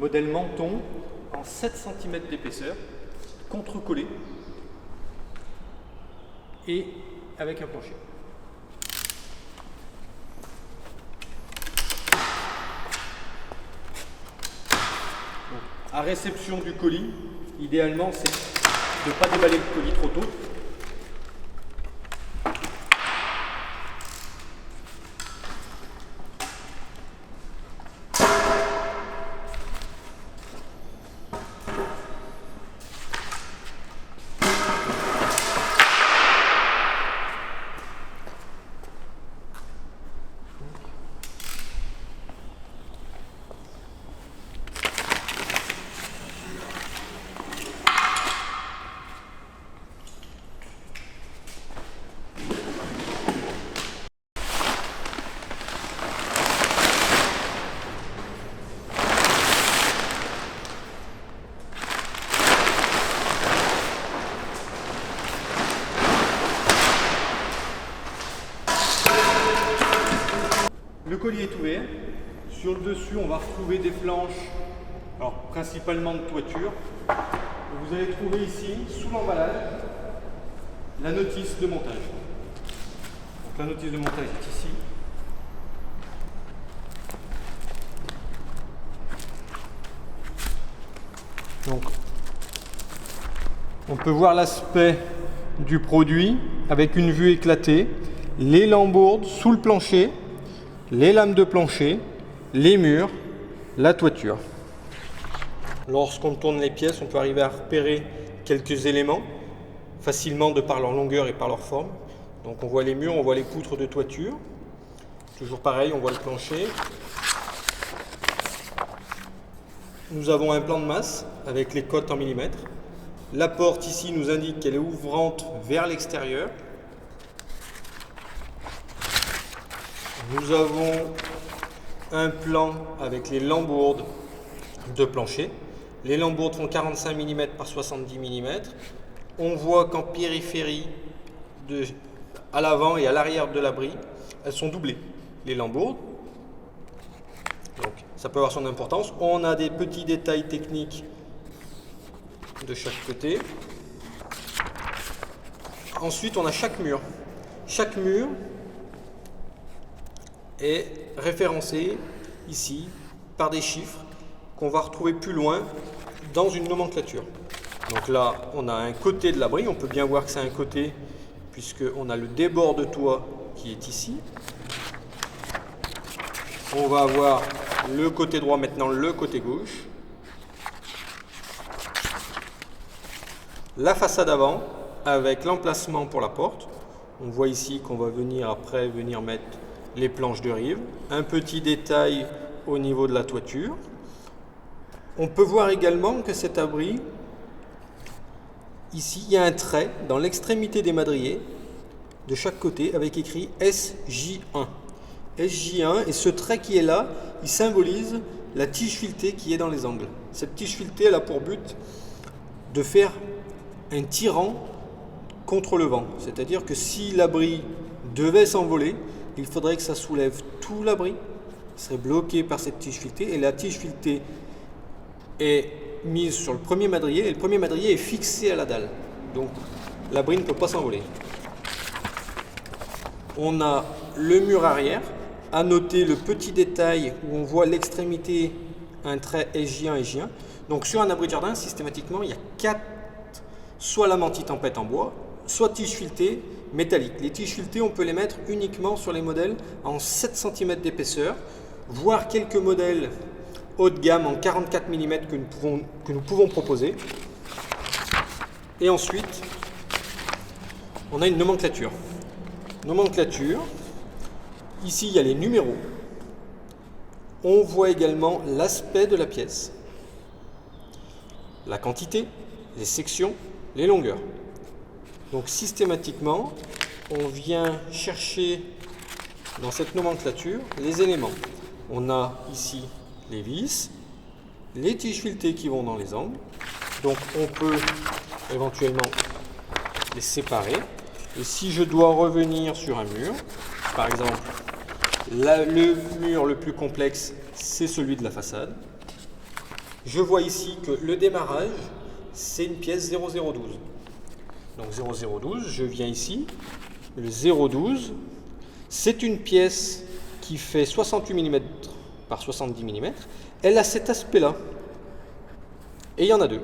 modèle menton en 7 cm d'épaisseur, contre-collé et avec un plancher. Donc, à réception du colis, idéalement c'est de ne pas déballer le colis trop tôt. Le colis est ouvert. Sur le dessus, on va retrouver des planches, alors principalement de toiture. Vous allez trouver ici, sous l'emballage, la notice de montage. Donc, la notice de montage est ici. Donc, on peut voir l'aspect du produit avec une vue éclatée, les lambourdes sous le plancher, les lames de plancher, les murs, la toiture. Lorsqu'on tourne les pièces, on peut arriver à repérer quelques éléments facilement de par leur longueur et par leur forme. Donc on voit les murs, on voit les poutres de toiture. Toujours pareil, on voit le plancher. Nous avons un plan de masse avec les cotes en millimètres. La porte ici nous indique qu'elle est ouvrante vers l'extérieur. Nous avons un plan avec les lambourdes de plancher. Les lambourdes font 45 mm par 70 mm. On voit qu'en périphérie, à l'avant et à l'arrière de l'abri, elles sont doublées, les lambourdes. Donc, ça peut avoir son importance. On a des petits détails techniques de chaque côté. Ensuite, on a chaque mur. Chaque mur est référencé ici par des chiffres qu'on va retrouver plus loin dans une nomenclature. Donc là, on a un côté de l'abri, on peut bien voir que c'est un côté puisqu'on a le débord de toit qui est ici. On va avoir le côté droit, maintenant le côté gauche. La façade avant avec l'emplacement pour la porte. On voit ici qu'on va venir mettre les planches de rive, un petit détail au niveau de la toiture. On peut voir également que cet abri, ici, il y a un trait dans l'extrémité des madriers de chaque côté avec écrit SJ1. SJ1, et ce trait qui est là, il symbolise la tige filetée qui est dans les angles. Cette tige filetée, elle a pour but de faire un tirant contre le vent. C'est-à-dire que si l'abri devait s'envoler, il faudrait que ça soulève tout l'abri, il serait bloqué par cette tige filetée, et la tige filetée est mise sur le premier madrier, et le premier madrier est fixé à la dalle. Donc l'abri ne peut pas s'envoler. On a le mur arrière, à noter le petit détail où on voit l'extrémité, un trait SJ1, SJ1. Donc sur un abri de jardin, systématiquement, il y a 4, soit lame anti-tempête en bois, soit tige filetée métallique. Les tiges filetées, on peut les mettre uniquement sur les modèles en 7 cm d'épaisseur, voire quelques modèles haut de gamme en 44 mm que nous pouvons proposer. Et ensuite, on a une nomenclature. Ici, il y a les numéros. On voit également l'aspect de la pièce, la quantité, les sections, les longueurs. Donc systématiquement, on vient chercher dans cette nomenclature les éléments. On a ici les vis, les tiges filetées qui vont dans les angles. Donc on peut éventuellement les séparer. Et si je dois revenir sur un mur, par exemple, le mur le plus complexe, c'est celui de la façade. Je vois ici que le démarrage, c'est une pièce 0012. Donc 0012, je viens ici, le 012, c'est une pièce qui fait 68 mm par 70 mm. Elle a cet aspect-là. Et il y en a deux.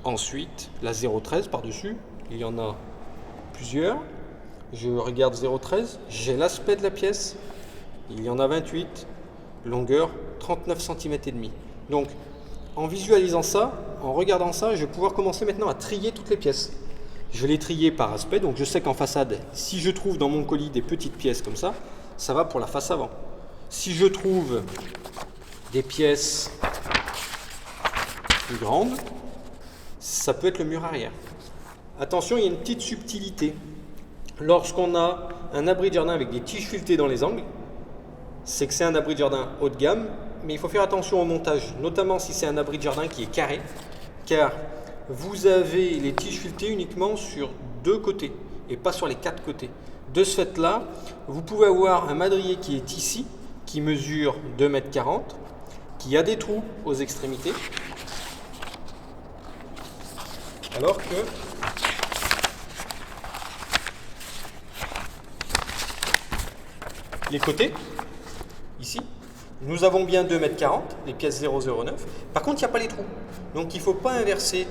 Ensuite, la 013 par-dessus, il y en a plusieurs. Je regarde 013, j'ai l'aspect de la pièce. Il y en a 28, longueur 39 cm et demi. Donc, en visualisant ça, en regardant ça, je vais pouvoir commencer maintenant à trier toutes les pièces. Je vais les trier par aspect, donc je sais qu'en façade, si je trouve dans mon colis des petites pièces comme ça va pour la face avant. Si je trouve des pièces plus grande, ça peut être le mur arrière. Attention, il y a une petite subtilité. Lorsqu'on a un abri de jardin avec des tiges filetées dans les angles, c'est que c'est un abri de jardin haut de gamme, mais il faut faire attention au montage, notamment si c'est un abri de jardin qui est carré, car vous avez les tiges filetées uniquement sur 2 côtés et pas sur les 4 côtés. De ce fait-là, vous pouvez avoir un madrier qui est ici, qui mesure 2,40 m, qui a des trous aux extrémités, alors que les côtés, ici, nous avons bien 2,40 m, les pièces 0,09. Par contre, il n'y a pas les trous. Donc, il ne faut pas inverser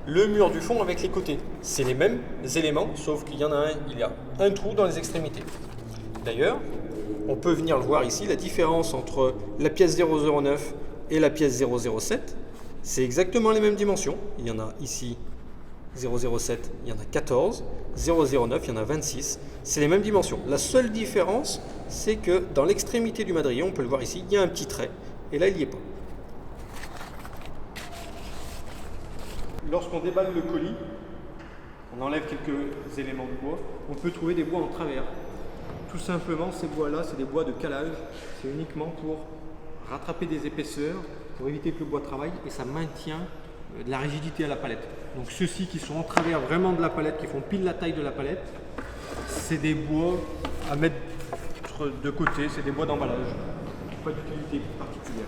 le mur du fond avec les côtés. C'est les mêmes éléments, sauf qu'il y en a un, il y a un trou dans les extrémités. D'ailleurs, on peut venir le voir ici, la différence entre la pièce 009 et la pièce 007, c'est exactement les mêmes dimensions. Il y en a ici 007, il y en a 14, 009, il y en a 26. C'est les mêmes dimensions. La seule différence, c'est que dans l'extrémité du madrier, on peut le voir ici, il y a un petit trait, et là, il n'y est pas. Lorsqu'on déballe le colis, on enlève quelques éléments de bois, on peut trouver des bois en travers. Tout simplement, ces bois-là, c'est des bois de calage. C'est uniquement pour rattraper des épaisseurs, pour éviter que le bois travaille, et ça maintient de la rigidité à la palette. Donc ceux-ci qui sont en travers vraiment de la palette, qui font pile la taille de la palette, c'est des bois à mettre de côté, c'est des bois d'emballage. Pas d'utilité particulière.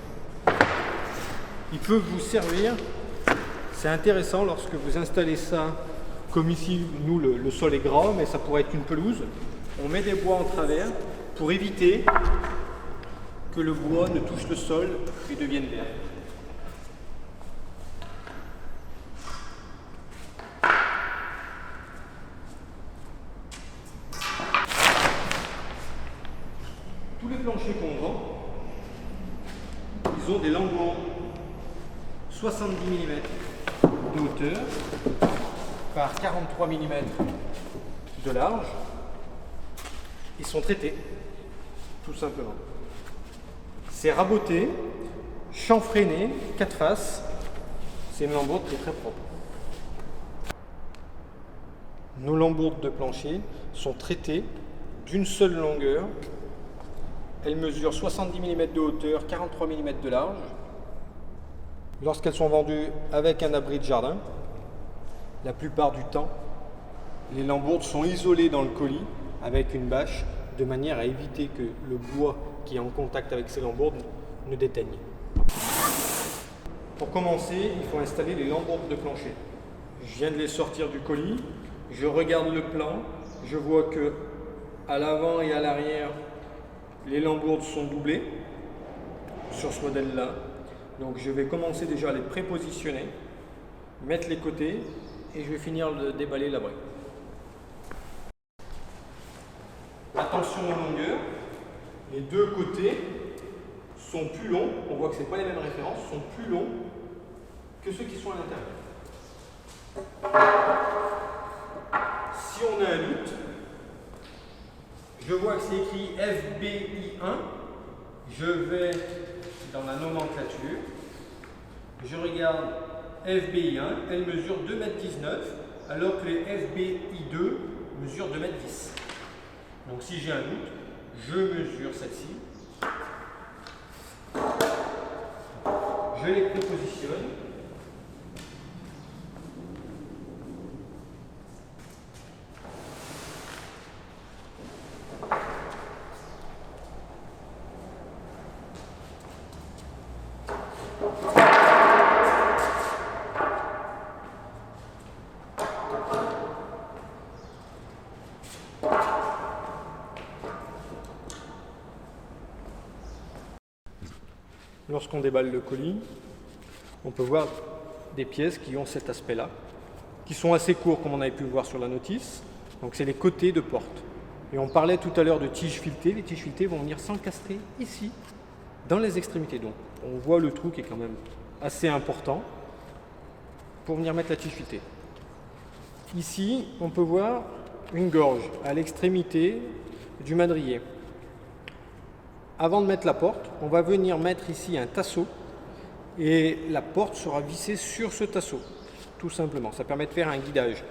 Ils peuvent vous servir, c'est intéressant lorsque vous installez ça, comme ici, nous le sol est gras, mais ça pourrait être une pelouse. On met des bois en travers pour éviter que le bois ne touche le sol et devienne vert. Tous les planchers qu'on vend, ils ont des lambeaux 70 mm de hauteur par 43 mm de large. Ils sont traités, tout simplement. C'est raboté, chanfreiné, 4 faces. C'est une lambourde qui est très propre. Nos lambourdes de plancher sont traitées d'une seule longueur. Elles mesurent 70 mm de hauteur, 43 mm de large. Lorsqu'elles sont vendues avec un abri de jardin, la plupart du temps, les lambourdes sont isolées dans le colis avec une bâche, de manière à éviter que le bois qui est en contact avec ces lambourdes ne déteigne. Pour commencer, il faut installer les lambourdes de plancher. Je viens de les sortir du colis, je regarde le plan, je vois que à l'avant et à l'arrière, les lambourdes sont doublées sur ce modèle-là. Donc je vais commencer déjà à les prépositionner, mettre les côtés et je vais finir de déballer l'abri. Attention aux longueurs, les deux côtés sont plus longs, on voit que ce n'est pas les mêmes références, sont plus longs que ceux qui sont à l'intérieur. Si on a un doute, je vois que c'est écrit FBI1, je vais dans la nomenclature, je regarde FBI1, elle mesure 2,19 m, alors que les FBI2 mesurent 2,10 m. Donc si j'ai un doute, je mesure celle-ci, je les prépositionne, lorsqu'on déballe le colis, on peut voir des pièces qui ont cet aspect-là, qui sont assez courts comme on avait pu le voir sur la notice. Donc c'est les côtés de porte. Et on parlait tout à l'heure de tiges filetées. Les tiges filetées vont venir s'encastrer ici, dans les extrémités. Donc on voit le trou qui est quand même assez important pour venir mettre la tige filetée. Ici, on peut voir une gorge à l'extrémité du madrier. Avant de mettre la porte, on va venir mettre ici un tasseau et la porte sera vissée sur ce tasseau, tout simplement. Ça permet de faire un guidage.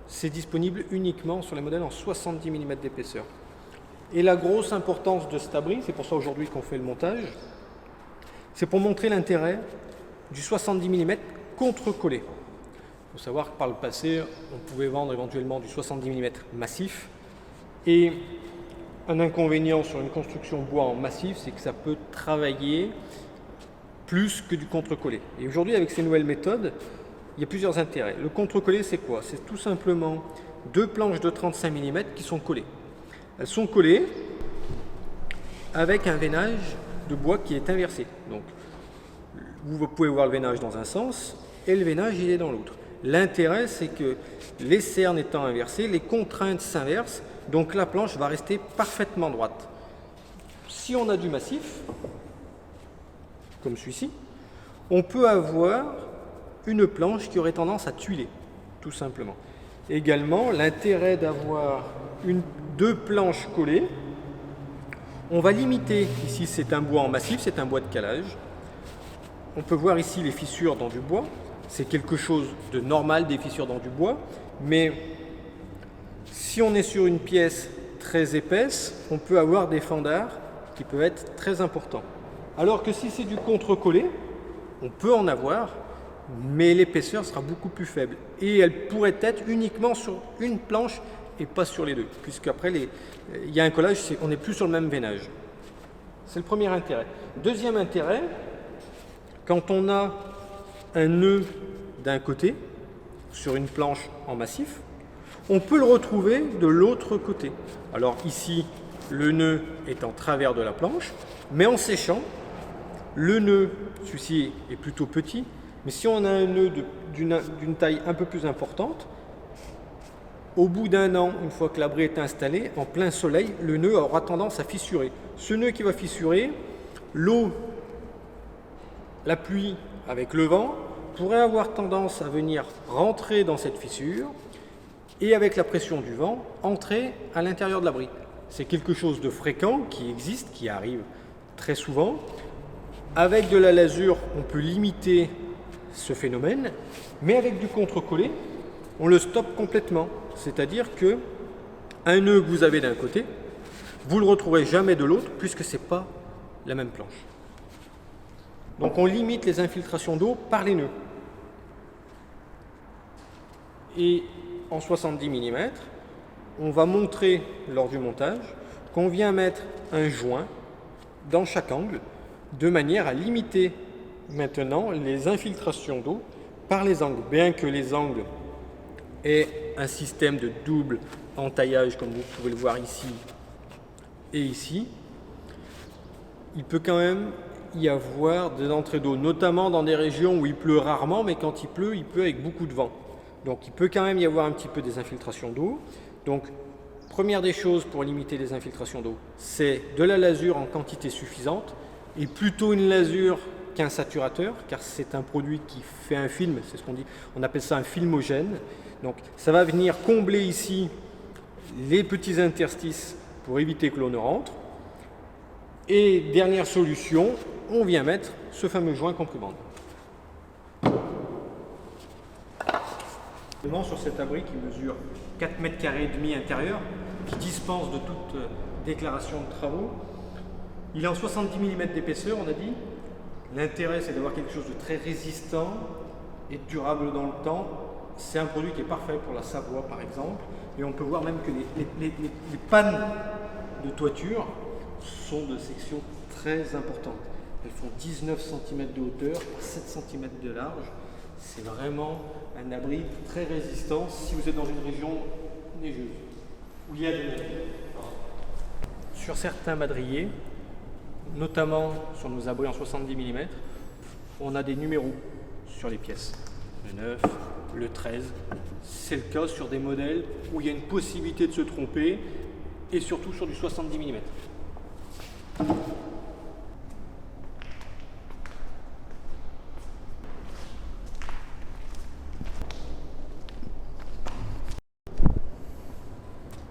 C'est disponible uniquement sur les modèles en 70 mm d'épaisseur. Et la grosse importance de cet abri, c'est pour ça aujourd'hui qu'on fait le montage, c'est pour montrer l'intérêt du 70 mm contre-collé. Il faut savoir que par le passé, on pouvait vendre éventuellement du 70 mm massif. Et un inconvénient sur une construction bois en massif, c'est que ça peut travailler plus que du contre-collé. Et aujourd'hui, avec ces nouvelles méthodes, il y a plusieurs intérêts. Le contre-collé, c'est quoi? C'est tout simplement deux planches de 35 mm qui sont collées. Elles sont collées avec un veinage de bois qui est inversé. Donc, vous pouvez voir le veinage dans un sens et le veinage il est dans l'autre. L'intérêt, c'est que les cernes étant inversées, les contraintes s'inversent, donc la planche va rester parfaitement droite. Si on a du massif, comme celui-ci, on peut avoir une planche qui aurait tendance à tuiler, tout simplement. Également, l'intérêt d'avoir deux planches collées, on va limiter, ici c'est un bois en massif, c'est un bois de calage. On peut voir ici les fissures dans du bois, c'est quelque chose de normal des fissures dans du bois, mais si on est sur une pièce très épaisse, on peut avoir des fendards qui peuvent être très importants. Alors que si c'est du contre-collé, on peut en avoir, mais l'épaisseur sera beaucoup plus faible. Et elle pourrait être uniquement sur une planche et pas sur les deux, puisqu'après il y a un collage, on n'est plus sur le même veinage. C'est le premier intérêt. Deuxième intérêt, quand on a un nœud d'un côté sur une planche en massif, on peut le retrouver de l'autre côté. Alors ici, le nœud est en travers de la planche, mais en séchant, le nœud, celui-ci est plutôt petit, mais si on a un nœud d'une taille un peu plus importante, au bout d'un an, une fois que l'abri est installé, en plein soleil, le nœud aura tendance à fissurer. Ce nœud qui va fissurer, l'eau, la pluie avec le vent, pourrait avoir tendance à venir rentrer dans cette fissure et avec la pression du vent, entrer à l'intérieur de l'abri. C'est quelque chose de fréquent qui existe, qui arrive très souvent. Avec de la lasure, on peut limiter ce phénomène, mais avec du contre-collé, on le stoppe complètement. C'est-à-dire que un nœud que vous avez d'un côté, vous ne le retrouverez jamais de l'autre, puisque ce n'est pas la même planche. Donc on limite les infiltrations d'eau par les nœuds. Et en 70 mm, on va montrer lors du montage qu'on vient mettre un joint dans chaque angle de manière à limiter maintenant les infiltrations d'eau par les angles. Bien que les angles aient un système de double entaillage comme vous pouvez le voir ici et ici, il peut quand même y avoir des entrées d'eau, notamment dans des régions où il pleut rarement, mais quand il pleut avec beaucoup de vent. Donc il peut quand même y avoir un petit peu des infiltrations d'eau. Donc première des choses pour limiter les infiltrations d'eau, c'est de la lasure en quantité suffisante, et plutôt une lasure qu'un saturateur, car c'est un produit qui fait un film, c'est ce qu'on dit, on appelle ça un filmogène. Donc ça va venir combler ici les petits interstices pour éviter que l'eau ne rentre. Et dernière solution, on vient mettre ce fameux joint comprimande. Sur cet abri qui mesure 4,5 m² intérieur, qui dispense de toute déclaration de travaux, il est en 70 mm d'épaisseur, on a dit. L'intérêt, c'est d'avoir quelque chose de très résistant et durable dans le temps. C'est un produit qui est parfait pour la Savoie, par exemple. Et on peut voir même que les pannes de toiture sont de section très importante. Elles font 19 cm de hauteur par 7 cm de large. C'est vraiment un abri très résistant si vous êtes dans une région neigeuse, où il y a des neiges. Sur certains madriers, notamment sur nos abris en 70 mm, on a des numéros sur les pièces. Le 9, le 13. C'est le cas sur des modèles où il y a une possibilité de se tromper et surtout sur du 70 mm.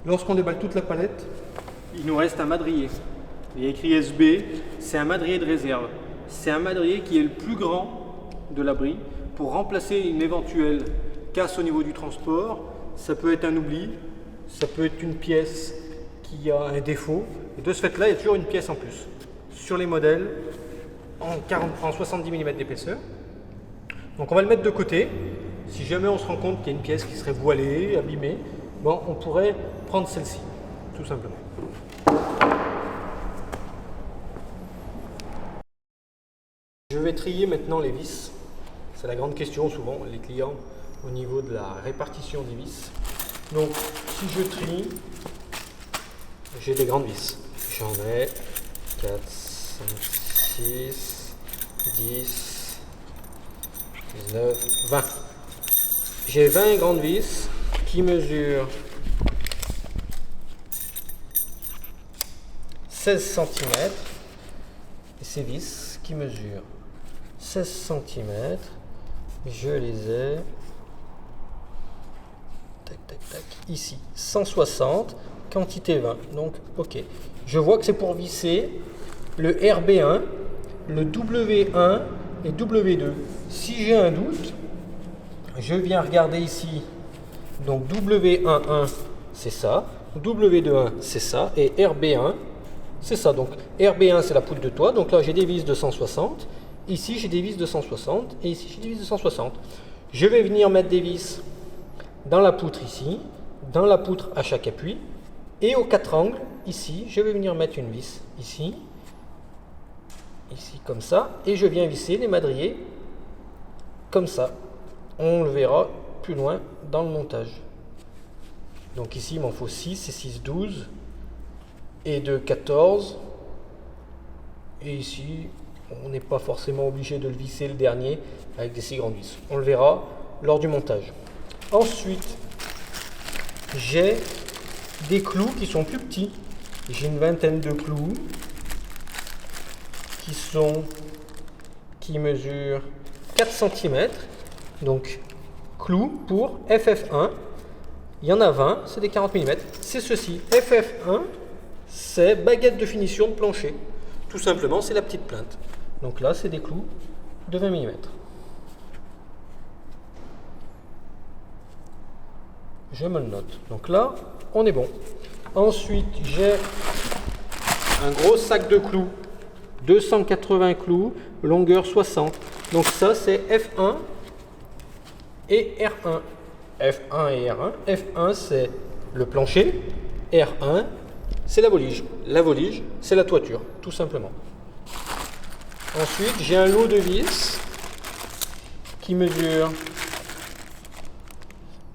Lorsqu'on déballe toute la palette, il nous reste un madrier. Il y a écrit SB, c'est un madrier de réserve. C'est un madrier qui est le plus grand de l'abri pour remplacer une éventuelle casse au niveau du transport. Ça peut être un oubli, ça peut être une pièce qui a un défaut. Et de ce fait-là, il y a toujours une pièce en plus. Sur les modèles en 70 mm d'épaisseur. Donc on va le mettre de côté. Si jamais on se rend compte qu'il y a une pièce qui serait voilée, abîmée, bon, on pourrait prendre celle-ci, tout simplement. Je vais trier maintenant les vis. C'est la grande question souvent, les clients, au niveau de la répartition des vis. Donc, si je trie, j'ai des grandes vis. J'en ai 4, 5, 6, 10, 19, 20. J'ai 20 grandes vis qui mesurent 16 cm. Et ces vis qui mesurent 16 cm, je les ai ici, 160, quantité 20. Donc, ok. Je vois que c'est pour visser le RB1, le W1 et W2. Si j'ai un doute, je viens regarder ici. Donc, W11, c'est ça. W21, c'est ça. Et RB1, c'est ça. Donc, RB1, c'est la poutre de toit. Donc là, j'ai des vis de 160. Ici, j'ai des vis de 160. Et ici, j'ai des vis de 160. Je vais venir mettre des vis dans la poutre ici, dans la poutre à chaque appui. Et aux 4 angles, ici, je vais venir mettre une vis ici, ici comme ça. Et je viens visser les madriers comme ça. On le verra plus loin dans le montage. Donc ici, il m'en faut 6 et 6, 12. Et 2, 14. Et ici, on n'est pas forcément obligé de le visser le dernier avec des 6 grandes vis. On le verra lors du montage. Ensuite, j'ai des clous qui sont plus petits. J'ai une vingtaine de clous qui mesurent 4 cm. Donc, clous pour FF1. Il y en a 20, c'est des 40 mm. C'est ceci. FF1, c'est baguette de finition de plancher. Tout simplement, c'est la petite plinthe. Donc là, c'est des clous de 20 mm. Je me le note. Donc là, on est bon. Ensuite, j'ai un gros sac de clous. 280 clous, longueur 60. Donc ça, c'est F1 et R1. F1 et R1. F1, c'est le plancher. R1, c'est la volige. La volige, c'est la toiture, tout simplement. Ensuite, j'ai un lot de vis qui mesure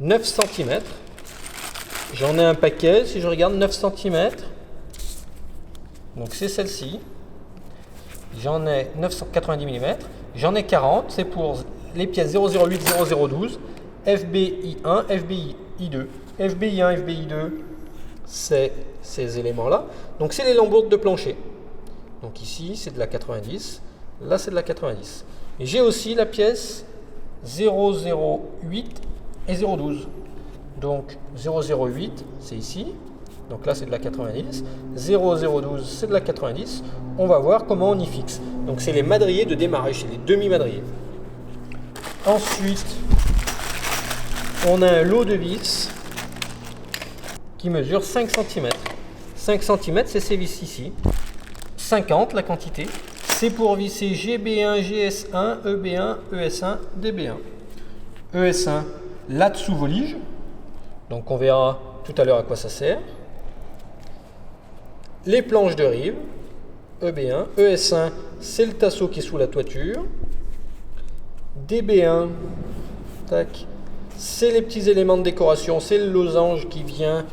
9 cm. J'en ai un paquet, si je regarde, 9 cm. Donc c'est celle-ci. J'en ai 990 mm. J'en ai 40, c'est pour les pièces 008, 0012, FBI1, FBI2. FBI1, FBI2, c'est ces éléments-là. Donc c'est les lambourdes de plancher. Donc ici, c'est de la 90. Là, c'est de la 90. Et j'ai aussi la pièce 008 et 012. Donc 008, c'est ici. Donc là, c'est de la 90. 0012, c'est de la 90. On va voir comment on y fixe. Donc c'est les madriers de démarrage, c'est les demi-madriers. Ensuite, on a un lot de vis qui mesure 5 cm. 5 cm, c'est ces vis ici. 50, la quantité. C'est pour visser GB1, GS1, EB1, ES1, DB1. ES1, là-dessous volige. Donc on verra tout à l'heure à quoi ça sert. Les planches de rive, EB1, ES1, c'est le tasseau qui est sous la toiture. DB1, tac, c'est les petits éléments de décoration, c'est le losange qui vient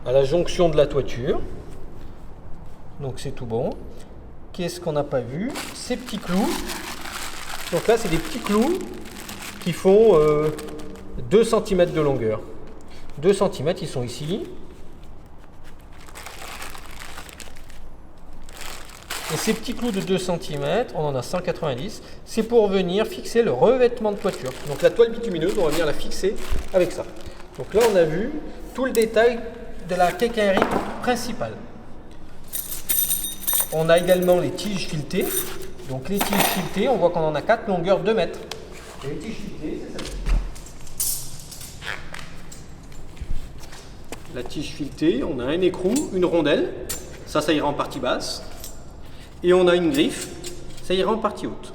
à la jonction de la toiture. Donc c'est tout bon. qu'est-ce qu'on n'a pas vu? Ces petits clous. Donc là, c'est des petits clous qui font 2 cm de longueur. 2 cm, ils sont ici. Et ces petits clous de 2 cm, on en a 190, c'est pour venir fixer le revêtement de toiture. Donc la toile bitumineuse, on va venir la fixer avec ça. Donc là, on a vu tout le détail de la quincaillerie principale. On a également les tiges filetées. Donc les tiges filetées, on voit qu'on en a 4, longueur 2 mètres. Et les tiges filetées, c'est ça. La tige filetée, on a un écrou, une rondelle, ça ira en partie basse. Et on a une griffe, ça ira en partie haute.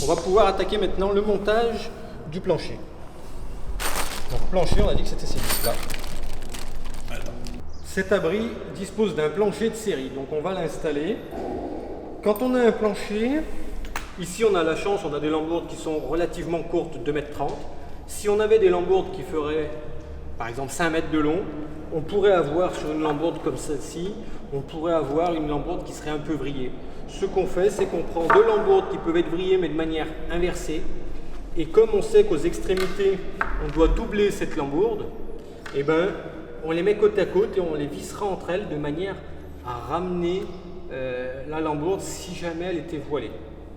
On va pouvoir attaquer maintenant le montage du plancher. Donc plancher, on a dit que c'était ces vis-là. Cet abri dispose d'un plancher de série, donc on va l'installer. Quand on a un plancher, ici on a la chance, on a des lambourdes qui sont relativement courtes, 2,30 m. Si on avait des lambourdes qui feraient par exemple 5 mètres de long, on pourrait avoir sur une lambourde comme celle-ci, on pourrait avoir une lambourde qui serait un peu vrillée. Ce qu'on fait, c'est qu'on prend 2 lambourdes qui peuvent être vrillées mais de manière inversée. Et comme on sait qu'aux extrémités, on doit doubler cette lambourde, eh ben, on les met côte à côte et on les vissera entre elles de manière à ramener la lambourde si jamais elle était voilée.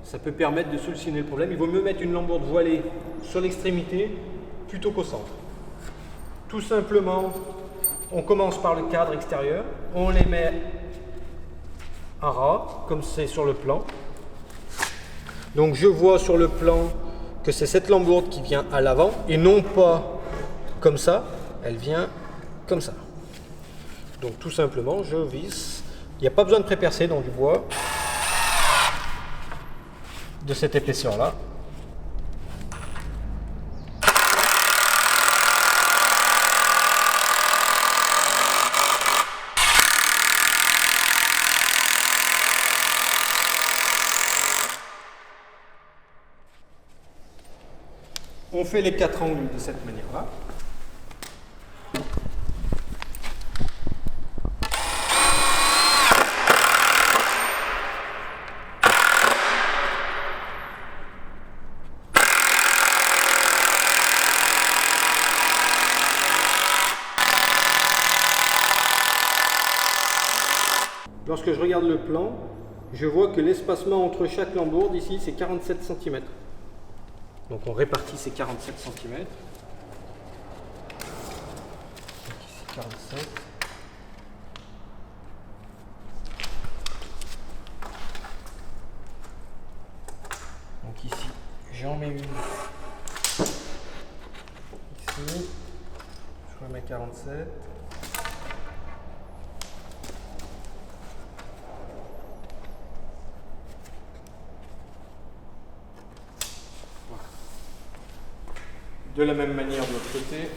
Ça peut permettre de solutionner le problème. Il vaut mieux mettre une lambourde voilée sur l'extrémité plutôt qu'au centre. Tout simplement, on commence par le cadre extérieur, on les met à ras, comme c'est sur le plan. Donc je vois sur le plan que c'est cette lambourde qui vient à l'avant et non pas comme ça, elle vient comme ça. Donc tout simplement, je visse. Il n'y a pas besoin de prépercer dans du bois de cette épaisseur-là. On fait les 4 angles de cette manière-là. Lorsque je regarde le plan, je vois que l'espacement entre chaque lambourde ici, c'est 47 cm. Donc on répartit ces 47 cm. Donc ici 47. Donc ici, j'en mets une. Ici, je remets 47. De la même manière de l'autre côté.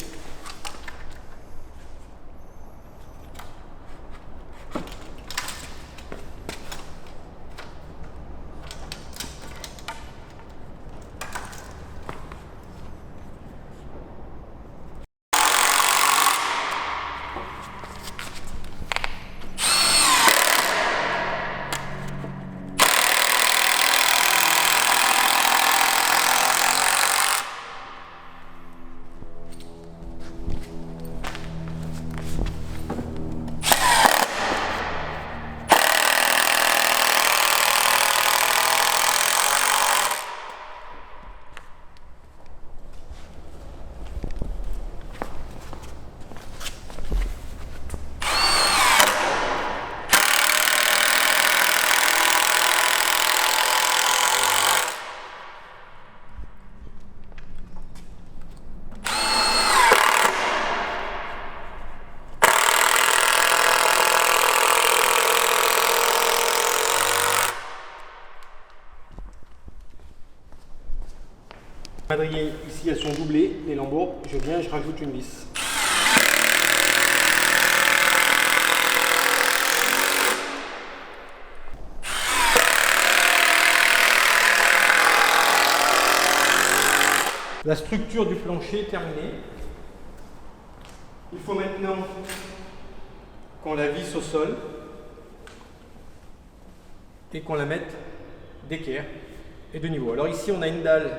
Madriers, ici elles sont doublées, les lambourds, je viens, je rajoute une vis. La structure du plancher est terminée. Il faut maintenant qu'on la visse au sol. et qu'on la mette d'équerre et de niveau. Alors ici on a une dalle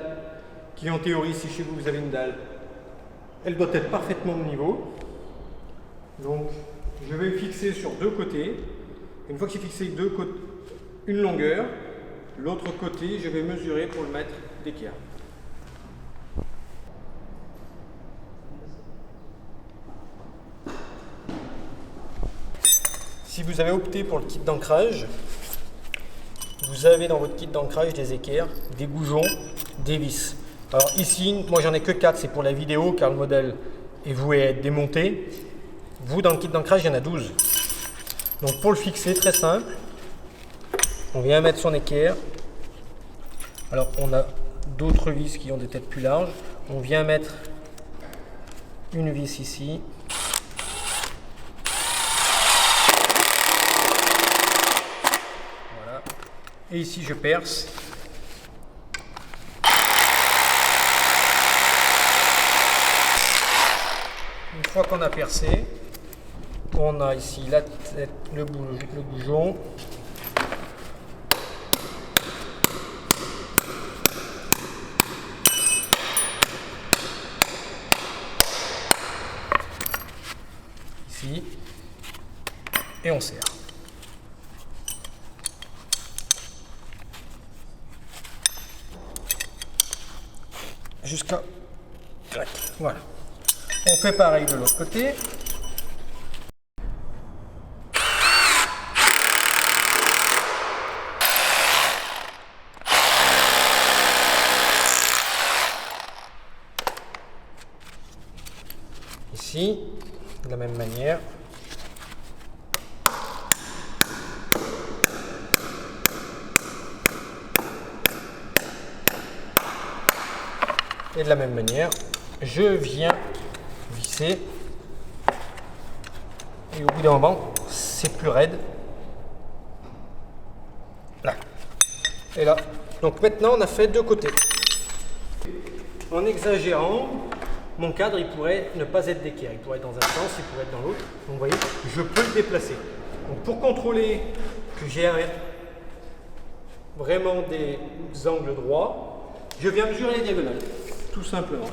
qui en théorie, si chez vous vous avez une dalle, elle doit être parfaitement de niveau. Donc je vais fixer sur deux côtés. Une fois que j'ai fixé une longueur, l'autre côté je vais mesurer pour le mettre d'équerre. Si vous avez opté pour le kit d'ancrage, vous avez dans votre kit d'ancrage des équerres, des goujons, des vis. Alors ici, moi j'en ai que 4, c'est pour la vidéo car le modèle est voué à être démonté. Vous, dans le kit d'ancrage, il y en a 12. Donc pour le fixer, très simple, on vient mettre son équerre. Alors on a d'autres vis qui ont des têtes plus larges. On vient mettre une vis ici. Voilà. Et ici je perce. Une fois qu'on a percé, on a ici la tête, le goujon. Ici. Et on serre. Jusqu'à... Voilà. On fait pareil de l'autre côté. Ici, de la même manière. Et de la même manière, je viens visser. Et au bout d'un moment, c'est plus raide. Là. Et là. Donc maintenant, on a fait deux côtés. En exagérant, mon cadre, il pourrait ne pas être d'équerre. Il pourrait être dans un sens, il pourrait être dans l'autre. Donc vous voyez, je peux le déplacer. Donc pour contrôler que j'ai vraiment des angles droits, je viens mesurer les diagonales, tout simplement.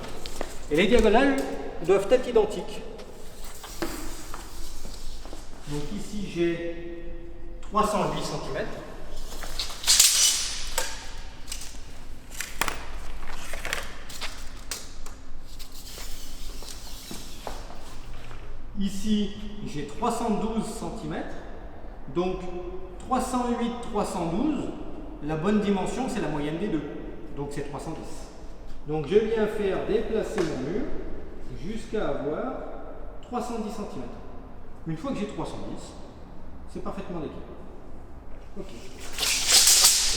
Et les diagonales doivent être identiques. Donc ici, j'ai 308 cm. Ici, j'ai 312 cm. Donc 308, 312, la bonne dimension, c'est la moyenne des deux. Donc c'est 310. Donc je viens faire déplacer mon mur jusqu'à avoir 310 cm. Une fois que j'ai 310, c'est parfaitement d'équerre. Ok.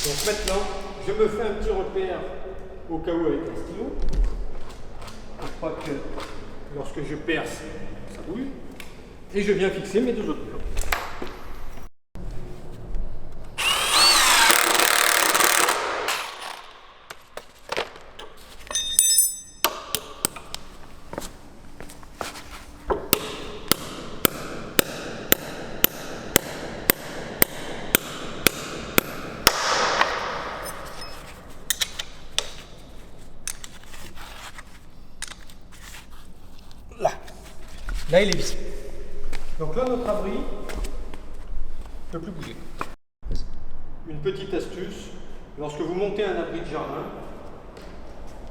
Donc maintenant, je me fais un petit repère au cas où avec un stylo. Je crois que lorsque je perce, ça bouge. Et je viens fixer mes deux autres murs. Là, il est vissé. Donc là, notre abri ne peut plus bouger. Une petite astuce, lorsque vous montez un abri de jardin,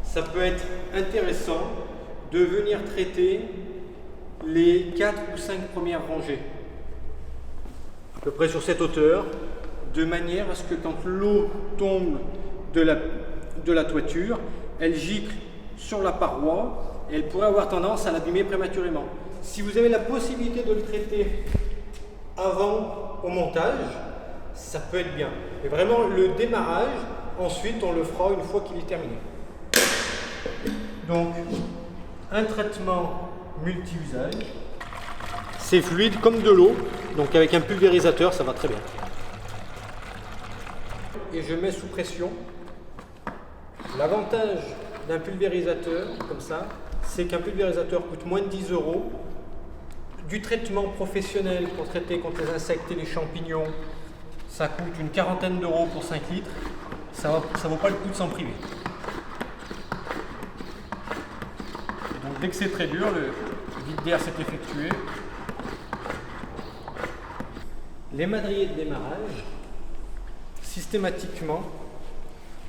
ça peut être intéressant de venir traiter les 4 ou 5 premières rangées, à peu près sur cette hauteur, de manière à ce que quand l'eau tombe de la toiture, elle gicle sur la paroi et elle pourrait avoir tendance à l'abîmer prématurément. Si vous avez la possibilité de le traiter avant au montage, ça peut être bien. Mais vraiment, le démarrage, ensuite, on le fera une fois qu'il est terminé. Donc, un traitement multi-usage. C'est fluide comme de l'eau, donc avec un pulvérisateur, ça va très bien. Et je mets sous pression. L'avantage d'un pulvérisateur, comme ça, c'est qu'un pulvérisateur coûte moins de 10 €. Du traitement professionnel pour traiter contre les insectes et les champignons, Ça coûte une quarantaine d'euros pour 5 litres. Ça vaut pas le coup de s'en priver. Et donc dès que c'est très dur, le vide d'air s'est effectué. Les madriers de démarrage, systématiquement,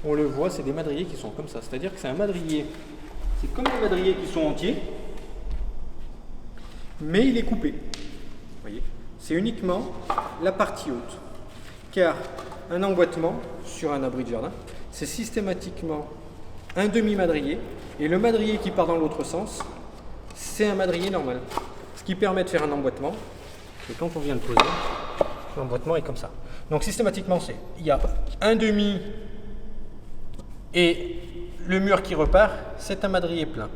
on le voit, c'est des madriers qui sont comme ça. C'est-à-dire que c'est un madrier, c'est comme les madriers qui sont entiers, mais il est coupé. Vous voyez, c'est uniquement la partie haute. Car un emboîtement sur un abri de jardin, c'est systématiquement un demi-madrier, et le madrier qui part dans l'autre sens, c'est un madrier normal. Ce qui permet de faire un emboîtement, et quand on vient le poser, l'emboîtement est comme ça. Donc systématiquement, il y a un demi et le mur qui repart, c'est un madrier plein.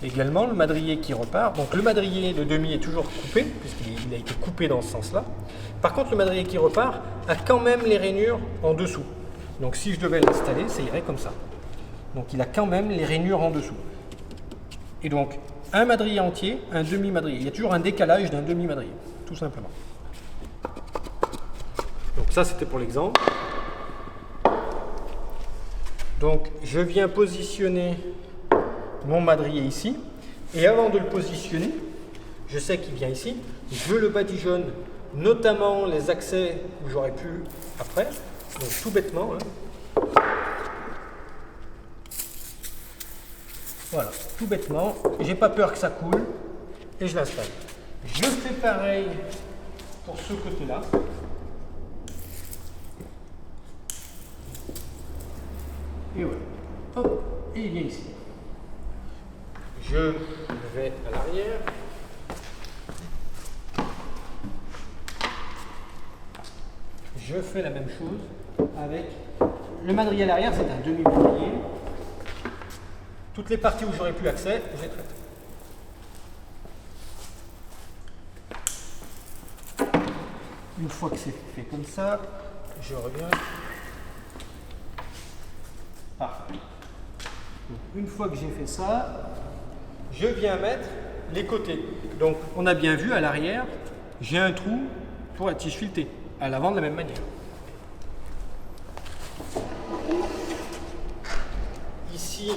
Également, le madrier qui repart, donc le madrier de demi est toujours coupé, puisqu'il a été coupé dans ce sens-là. Par contre, le madrier qui repart a quand même les rainures en dessous. Donc si je devais l'installer, ça irait comme ça. Donc il a quand même les rainures en dessous. Et donc, un madrier entier, un demi-madrier. Il y a toujours un décalage d'un demi-madrier, tout simplement. Donc ça, c'était pour l'exemple. Donc je viens positionner mon madrier ici. Et avant de le positionner, je sais qu'il vient ici. Je le badigeonne, notamment les accès où j'aurais pu après. Donc tout bêtement. Voilà, tout bêtement. J'ai pas peur que ça coule. Et je l'installe. Je fais pareil pour ce côté-là. Et voilà. Hop, et il vient ici. Je vais à l'arrière. Je fais la même chose avec le madrier à l'arrière, c'est un demi-madrier. Toutes les parties où j'aurais plus accès, je les traite. Une fois que c'est fait comme ça, je reviens. Parfait. Donc, une fois que j'ai fait ça, je viens mettre les côtés. Donc on a bien vu à l'arrière, j'ai un trou pour la tige filetée. À l'avant de la même manière. Ici,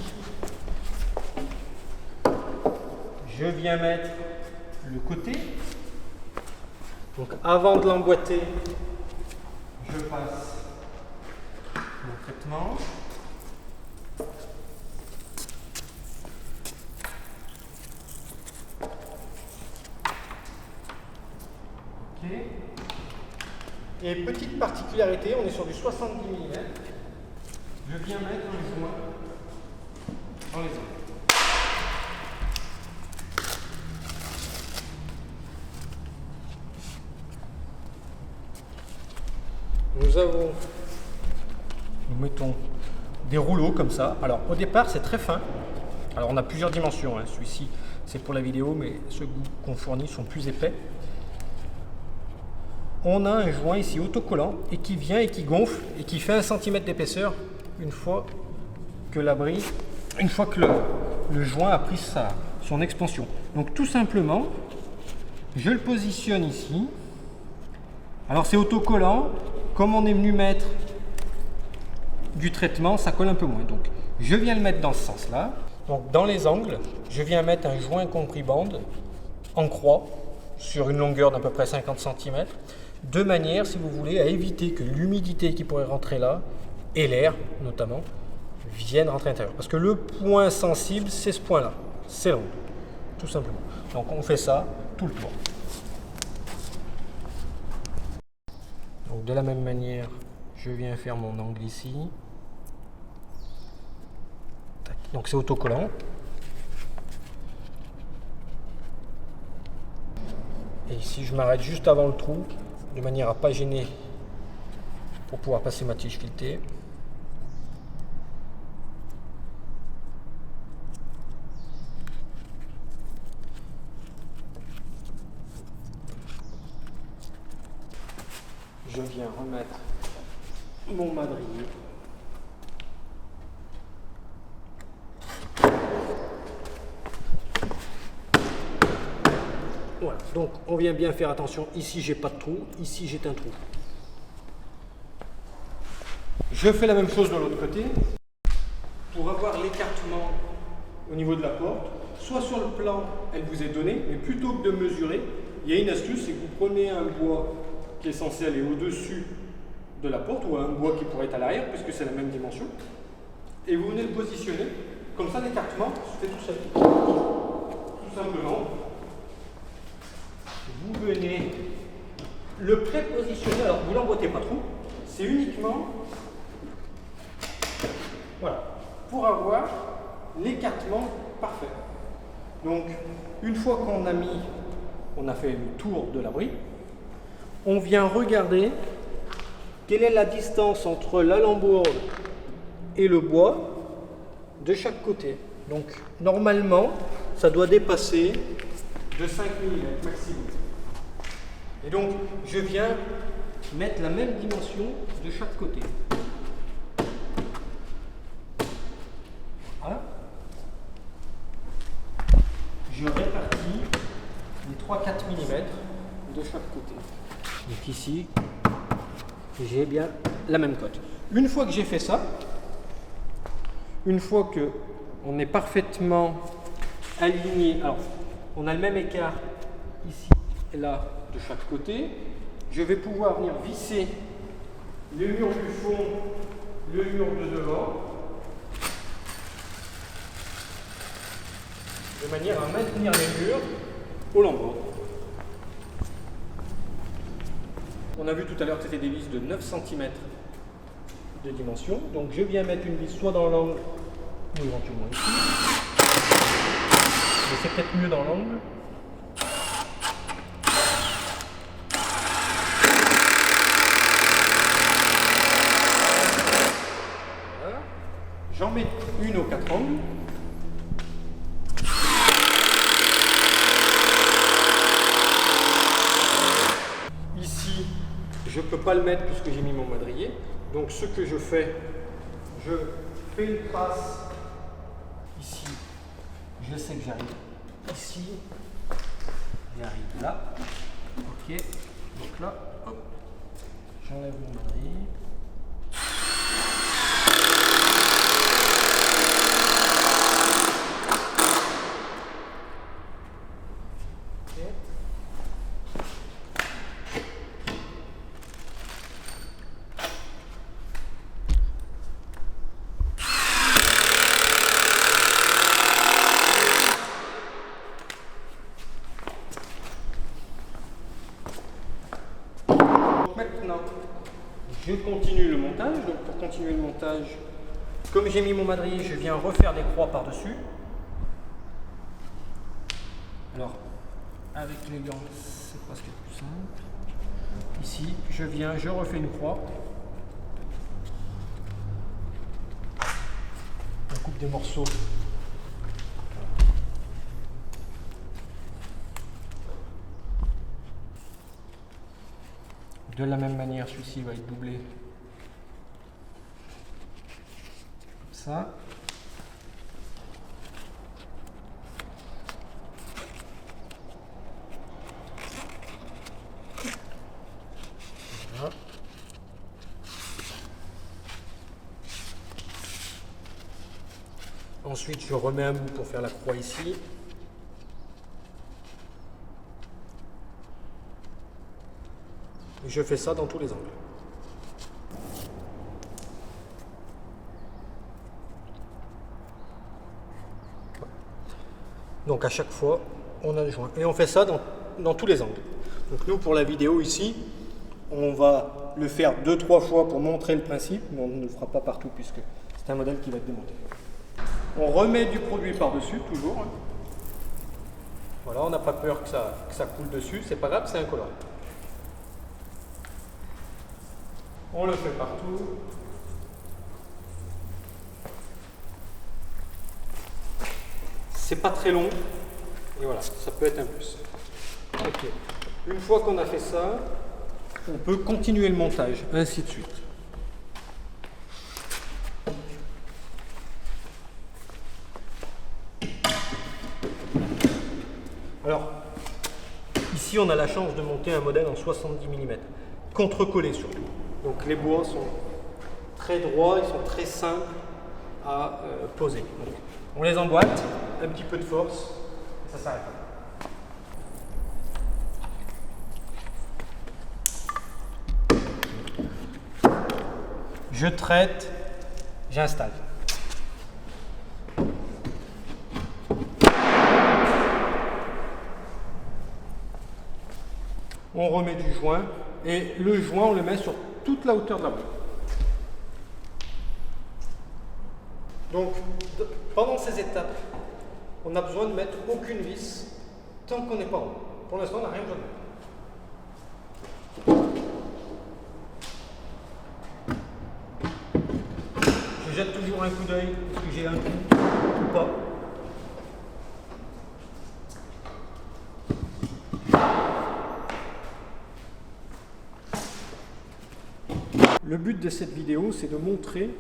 je viens mettre le côté. Donc avant de l'emboîter, je passe mon traitement. Ok. Et petite particularité, on est sur du 70 mm. Je viens mettre un joint dans les angles. Nous mettons des rouleaux comme ça. Alors au départ c'est très fin. Alors on a plusieurs dimensions. Celui-ci c'est pour la vidéo, mais ceux qu'on fournit sont plus épais. On a un joint ici autocollant et qui vient et qui gonfle et qui fait 1 cm d'épaisseur une fois que l'abri, une fois que le joint a pris son expansion. Donc tout simplement, je le positionne ici. Alors c'est autocollant. Comme on est venu mettre du traitement, ça colle un peu moins. Donc je viens le mettre dans ce sens-là. Donc dans les angles, je viens mettre un joint compris bande en croix sur une longueur d'à peu près 50 cm, de manière, si vous voulez, à éviter que l'humidité qui pourrait rentrer là, et l'air notamment, viennent rentrer à l'intérieur. Parce que le point sensible, c'est ce point-là, c'est l'angle, tout simplement. Donc on fait ça tout le tour. Donc de la même manière, je viens faire mon angle ici. Donc c'est autocollant. Et ici je m'arrête juste avant le trou, de manière à ne pas gêner pour pouvoir passer ma tige filetée. Je viens remettre mon madrier. Voilà, donc on vient bien faire attention. Ici j'ai pas de trou, ici j'ai un trou. Je fais la même chose de l'autre côté pour avoir l'écartement au niveau de la porte. Soit sur le plan, elle vous est donnée, mais plutôt que de mesurer, il y a une astuce, c'est que vous prenez un bois qui est censé aller au-dessus de la porte, ou un bois qui pourrait être à l'arrière, puisque c'est la même dimension, et vous venez le positionner, comme ça l'écartement se fait tout seul. Tout simplement, vous venez le prépositionner, alors vous l'emboîtez pas trop, c'est uniquement, voilà, pour avoir l'écartement parfait. Donc, une fois qu'on a fait le tour de l'abri, on vient regarder quelle est la distance entre la lambourde et le bois de chaque côté. Donc, normalement, ça doit dépasser de 5 mm maximum. Et donc, je viens mettre la même dimension de chaque côté. Voilà. Je répartis les 3-4 mm de chaque côté. Donc ici, j'ai bien la même cote. Une fois que j'ai fait ça, une fois que on est parfaitement aligné, alors on a le même écart ici et là de chaque côté, je vais pouvoir venir visser le mur du fond, le mur de devant, de manière à maintenir les murs au lambeau. On a vu tout à l'heure que c'était des vis de 9 cm de dimension. Donc je viens mettre une vis soit dans l'angle ou éventuellement ici. Mais c'est peut-être mieux dans l'angle. Voilà. J'en mets une aux 4 angles. Je ne peux pas le mettre puisque j'ai mis mon madrier. Donc ce que je fais une trace ici. Je sais que j'arrive ici. J'arrive là. Ok. Donc là, hop. J'enlève mon madrier. Maintenant, je continue le montage. Donc pour continuer le montage, comme j'ai mis mon madrier, je viens refaire des croix par-dessus. Alors, avec les gants, c'est presque plus simple. Ici, je refais une croix. On coupe des morceaux. De la même manière, celui-ci va être doublé. Comme ça. Voilà. Ensuite, je remets un bout pour faire la croix ici. Et je fais ça dans tous les angles. Donc à chaque fois, on a le joint. Et on fait ça dans tous les angles. Donc nous, pour la vidéo ici, on va le faire 2-3 fois pour montrer le principe, mais on ne le fera pas partout puisque c'est un modèle qui va être démonté. On remet du produit par-dessus, toujours. Voilà, on n'a pas peur que ça coule dessus, c'est pas grave, c'est incolore. On le fait partout. C'est pas très long. Et voilà, ça peut être un plus. Ok. Une fois qu'on a fait ça, on peut continuer le montage, ainsi de suite. Alors, ici on a la chance de monter un modèle en 70 mm, contre-collé surtout. Donc les bois sont très droits, ils sont très simples à poser. Donc, on les emboîte, un petit peu de force, et ça s'arrête. Je traite, j'installe. On remet du joint et le joint on le met sur toute la hauteur de la boîte. Donc pendant ces étapes, on n'a besoin de mettre aucune vis tant qu'on n'est pas en haut. Pour l'instant, on n'a rien besoin de mettre. Je jette toujours un coup d'œil parce que j'ai un trou ou pas. Le but de cette vidéo, c'est de montrer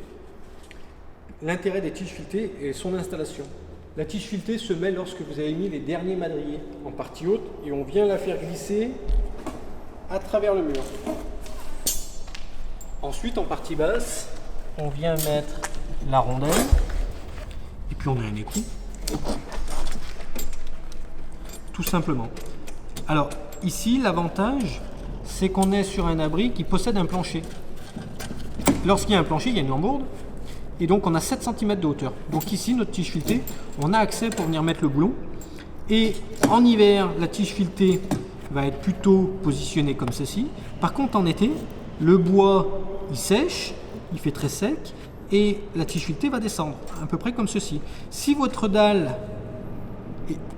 l'intérêt des tiges filetées et son installation. La tige filetée se met lorsque vous avez mis les derniers madriers en partie haute et on vient la faire glisser à travers le mur. Ensuite, en partie basse, on vient mettre la rondelle et puis on a un écrou. Tout simplement. Alors ici, l'avantage, c'est qu'on est sur un abri qui possède un plancher. Lorsqu'il y a un plancher, il y a une lambourde. Et donc on a 7 cm de hauteur. Donc ici, notre tige filetée, on a accès pour venir mettre le boulon. Et en hiver, la tige filetée va être plutôt positionnée comme ceci. Par contre, en été, le bois, il sèche, il fait très sec. Et la tige filetée va descendre, à peu près comme ceci. Si votre dalle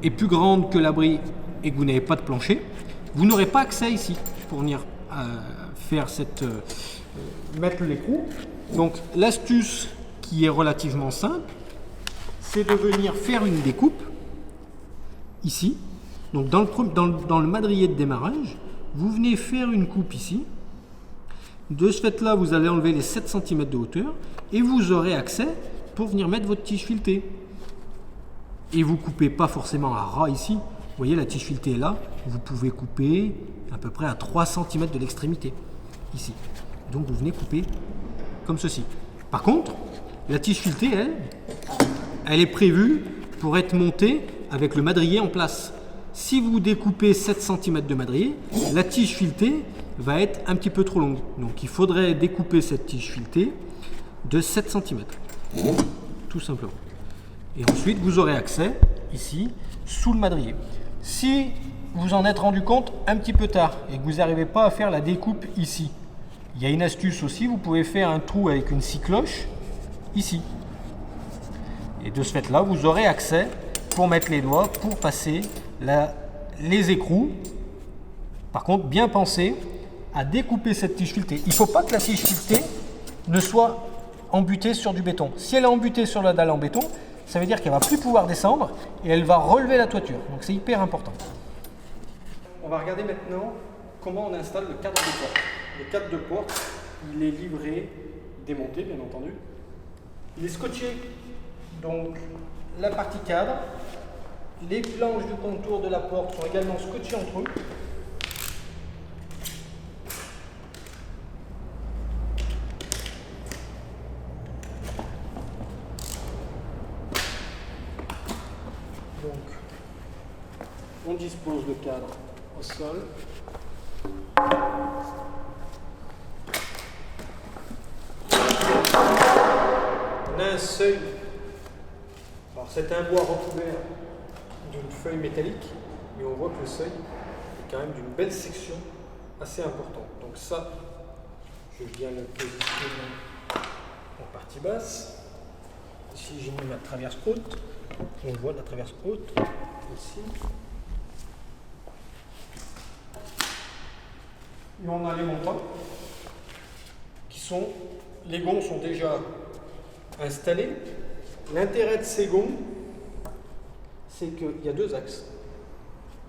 est plus grande que l'abri et que vous n'avez pas de plancher, vous n'aurez pas accès ici pour venir faire mettre l'écrou. Donc l'astuce qui est relativement simple, c'est de venir faire une découpe ici. Donc dans le madrier de démarrage, vous venez faire une coupe ici. De ce fait là, vous allez enlever les 7 cm de hauteur et vous aurez accès pour venir mettre votre tige filetée. Et vous ne coupez pas forcément à ras ici. Vous voyez, la tige filetée est là. Vous pouvez couper à peu près à 3 cm de l'extrémité ici. Donc vous venez couper comme ceci. Par contre, la tige filetée, elle est prévue pour être montée avec le madrier en place. Si vous découpez 7 cm de madrier, la tige filetée va être un petit peu trop longue. Donc il faudrait découper cette tige filetée de 7 cm. Tout simplement. Et ensuite, vous aurez accès ici, sous le madrier. Si vous en êtes rendu compte un petit peu tard et que vous n'arrivez pas à faire la découpe ici, il y a une astuce aussi, vous pouvez faire un trou avec une scie cloche ici. Et de ce fait là, vous aurez accès pour mettre les doigts, pour passer les écrous. Par contre, bien penser à découper cette tige filetée. Il ne faut pas que la tige filetée ne soit embutée sur du béton. Si elle est embutée sur la dalle en béton, ça veut dire qu'elle ne va plus pouvoir descendre et elle va relever la toiture. Donc c'est hyper important. On va regarder maintenant comment on installe le cadre de porte. Le cadre de porte, il est livré, démonté bien entendu. Il est scotché. Donc la partie cadre, les planches de contour de la porte sont également scotchées entre eux. Donc, on dispose le cadre au sol. On a un seuil. Alors c'est un bois recouvert d'une feuille métallique, mais on voit que le seuil est quand même d'une belle section assez importante. Donc ça, je viens le positionner en partie basse. Ici j'ai mis ma traverse haute. On voit la traverse haute ici. Et on a les montants qui sont, les gonds sont déjà installés. L'intérêt de ces gonds, c'est qu'il y a deux axes.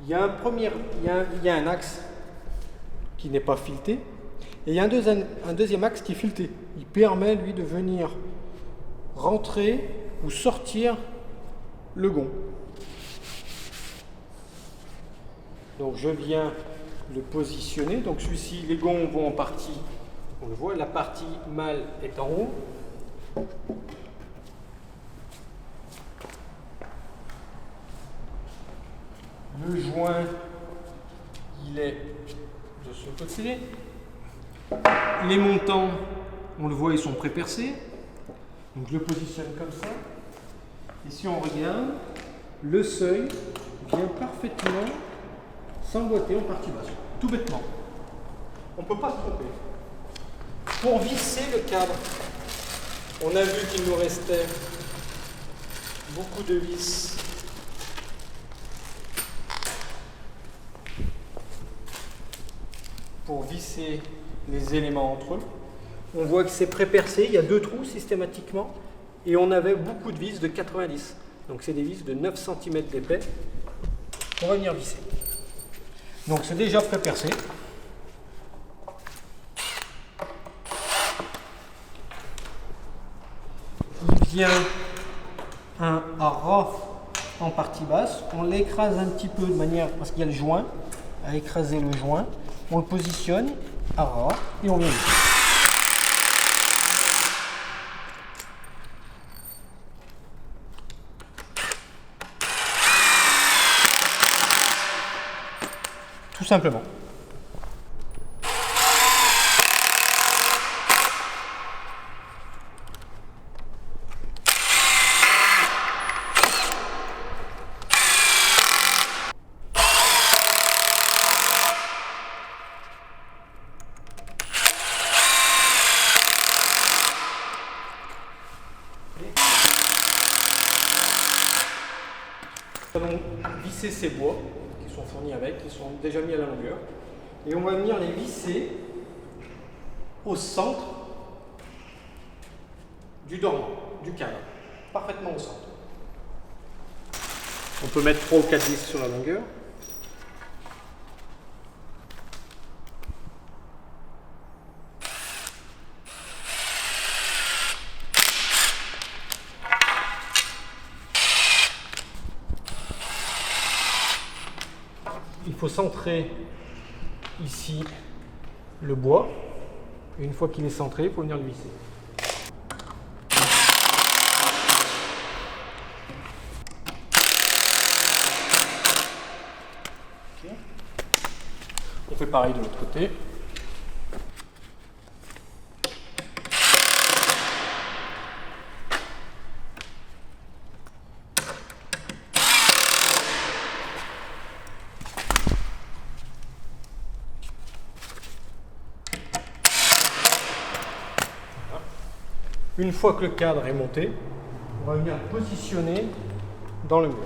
Il y a un axe qui n'est pas fileté et il y a un deuxième axe qui est fileté. Il permet lui de venir rentrer ou sortir le gond. Donc je viens le positionner. Donc celui-ci, les gonds vont en partie On le voit, la partie mâle est en haut. Le joint, il est de ce côté. Les montants, on le voit, ils sont pré-percés. Donc je le positionne comme ça. Et si on regarde, le seuil vient parfaitement s'emboîter en partie basse. Tout bêtement. On ne peut pas se tromper. Pour visser le cadre, on a vu qu'il nous restait beaucoup de vis. Pour visser les éléments entre eux. On voit que c'est pré-percé, il y a 2 trous systématiquement, et on avait beaucoup de vis de 90. Donc c'est des vis de 9 cm d'épais qu'on va venir visser. Donc c'est déjà pré-percé. Il vient un ras en partie basse, on l'écrase un petit peu de manière, parce qu'il y a le joint, à écraser le joint. On le positionne à ras et on vient visser. Tout simplement. Nous allons visser ces bois qui sont fournis avec, qui sont déjà mis à la longueur. Et on va venir les visser au centre du dormant, du cadre, parfaitement au centre. On peut mettre 3 ou 4 vis sur la longueur. Il faut centrer ici le bois. Et une fois qu'il est centré, il faut venir le visser. Okay. On fait pareil de l'autre côté. Une fois que le cadre est monté, on va venir le positionner dans le mur.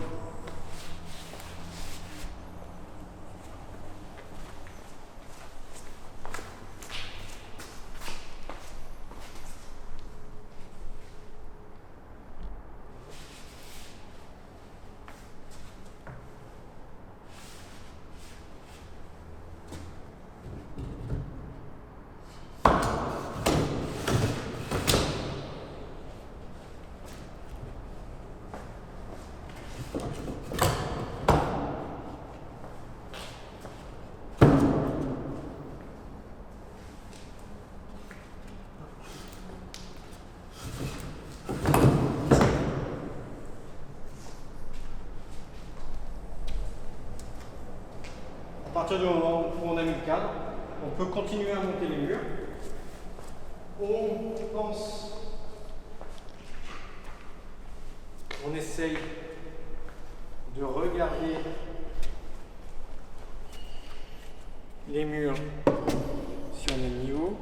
À partir du moment où on a mis le cadre, on peut continuer à monter les murs. On pense, on essaye de regarder les murs si on est niveau.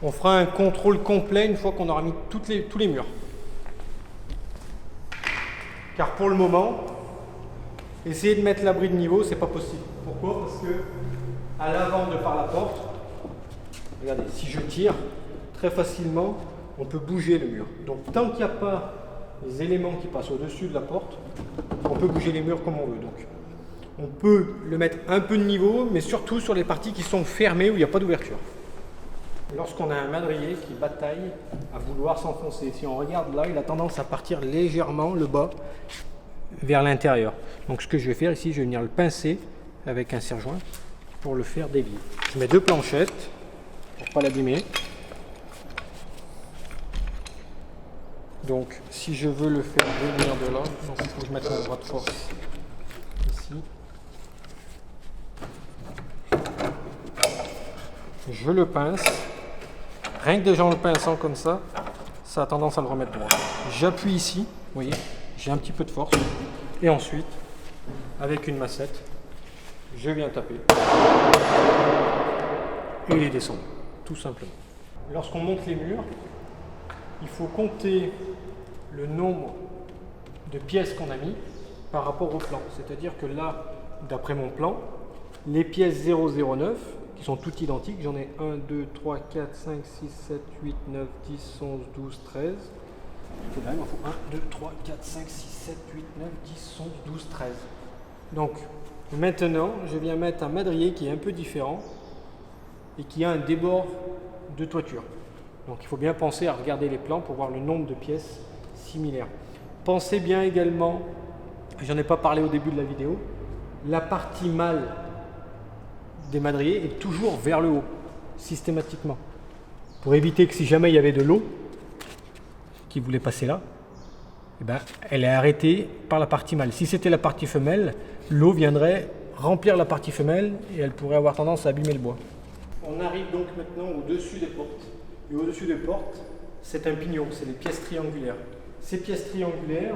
On fera un contrôle complet une fois qu'on aura mis tous les murs. Car pour le moment, essayer de mettre l'abri de niveau, c'est pas possible. Pourquoi? Parce que à l'avant de par la porte, regardez, si je tire très facilement, on peut bouger le mur. Donc tant qu'il n'y a pas les éléments qui passent au-dessus de la porte, on peut bouger les murs comme on veut. Donc on peut le mettre un peu de niveau, mais surtout sur les parties qui sont fermées où il n'y a pas d'ouverture. lorsqu'on a un madrier qui bataille à vouloir s'enfoncer. Si on regarde là, il a tendance à partir légèrement le bas vers l'intérieur. Donc ce que je vais faire ici, je vais venir le pincer avec un serre-joint pour le faire dévier. Je mets 2 planchettes pour ne pas l'abîmer. Donc si je veux le faire venir de là, donc il faut que je mette mon bras de force ici. Je le pince. Rien que déjà en le pinçant comme ça, ça a tendance à le remettre droit. J'appuie ici, vous voyez, j'ai un petit peu de force. Et ensuite, avec une massette, je viens taper. Et il est descendu, tout simplement. Lorsqu'on monte les murs, il faut compter le nombre de pièces qu'on a mis par rapport au plan. C'est-à-dire que là, d'après mon plan, les pièces 009, qui sont toutes identiques, j'en ai 1, 2, 3, 4, 5, 6, 7, 8, 9, 10, 11, 12, 13. Là, il m'en faut 1, 2, 3, 4, 5, 6, 7, 8, 9, 10, 11, 12, 13. Donc, maintenant, je viens mettre un madrier qui est un peu différent et qui a un débord de toiture. Donc, il faut bien penser à regarder les plans pour voir le nombre de pièces similaires. Pensez bien également, j'en ai pas parlé au début de la vidéo, la partie mâle des madriers est toujours vers le haut, systématiquement. Pour éviter que si jamais il y avait de l'eau qui voulait passer là, eh ben, elle est arrêtée par la partie mâle. Si c'était la partie femelle, l'eau viendrait remplir la partie femelle et elle pourrait avoir tendance à abîmer le bois. On arrive donc maintenant au-dessus des portes. Et au-dessus des portes, c'est un pignon, c'est les pièces triangulaires. Ces pièces triangulaires,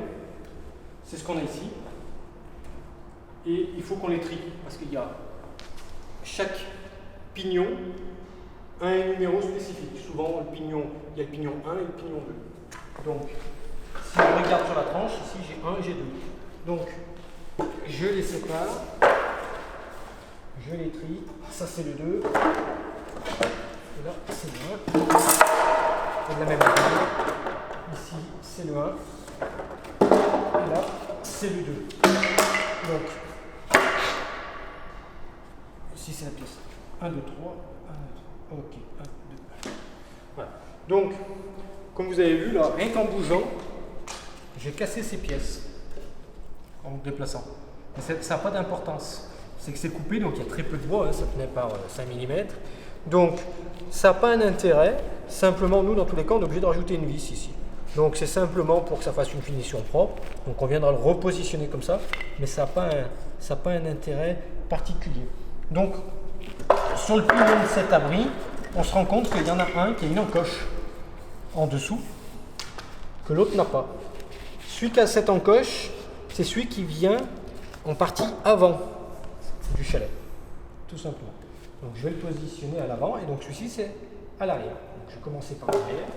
c'est ce qu'on a ici. Et il faut qu'on les trie, parce qu'il y a chaque pignon a un numéro spécifique. Souvent, le pignon, il y a le pignon 1 et le pignon 2. Donc, si on regarde sur la tranche, ici j'ai 1 et j'ai 2. Donc, je les sépare, je les trie. Ça, c'est le 2. Et là, c'est le 1. Et de la même manière, ici, c'est le 1. Et là, c'est le 2. Donc, ici, c'est la pièce 1, 2, 3. 1, 2, 3. Ok, 1, 2. Voilà. Donc, comme vous avez vu, là, rien qu'en bougeant, j'ai cassé ces pièces en me déplaçant. Mais ça n'a pas d'importance. C'est que c'est coupé, donc il y a très peu de bois, hein, ça tenait par 5 mm. Donc, ça n'a pas un intérêt. Simplement, nous, dans tous les cas, on est obligé de rajouter une vis ici. Donc, c'est simplement pour que ça fasse une finition propre. Donc, on viendra le repositionner comme ça. Mais ça n'a pas un intérêt particulier. Donc, sur le pignon de cet abri, on se rend compte qu'il y en a un qui a une encoche en dessous que l'autre n'a pas. Celui qui a cette encoche, c'est celui qui vient en partie avant du chalet, tout simplement. Donc je vais le positionner à l'avant et donc celui-ci c'est à l'arrière. Donc je vais commencer par l'arrière.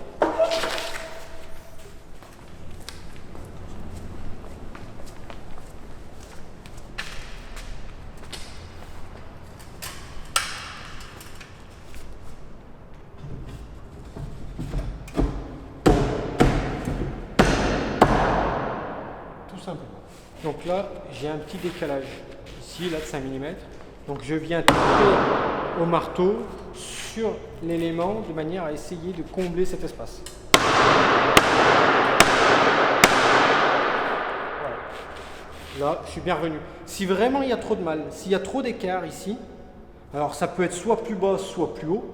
Donc là, j'ai un petit décalage ici, là de 5 mm. Donc je viens taper au marteau sur l'élément de manière à essayer de combler cet espace. Voilà. Là, je suis bien revenu. Si vraiment il y a trop de mal, s'il y a trop d'écart ici, alors ça peut être soit plus bas, soit plus haut.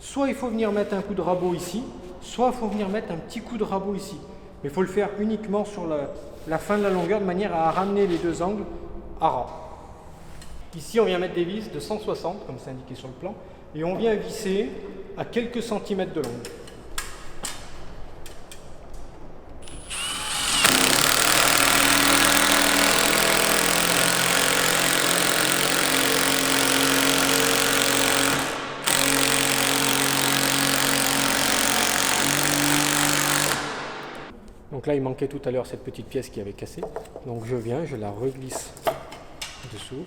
Soit il faut venir mettre un coup de rabot ici, soit il faut venir mettre un petit coup de rabot ici. Mais il faut le faire uniquement sur la fin de la longueur de manière à ramener les deux angles à ras. Ici, on vient mettre des vis de 160, comme c'est indiqué sur le plan, et on vient visser à quelques centimètres de longue. Donc là, il manquait tout à l'heure cette petite pièce qui avait cassé. Donc je viens, je la reglisse dessous.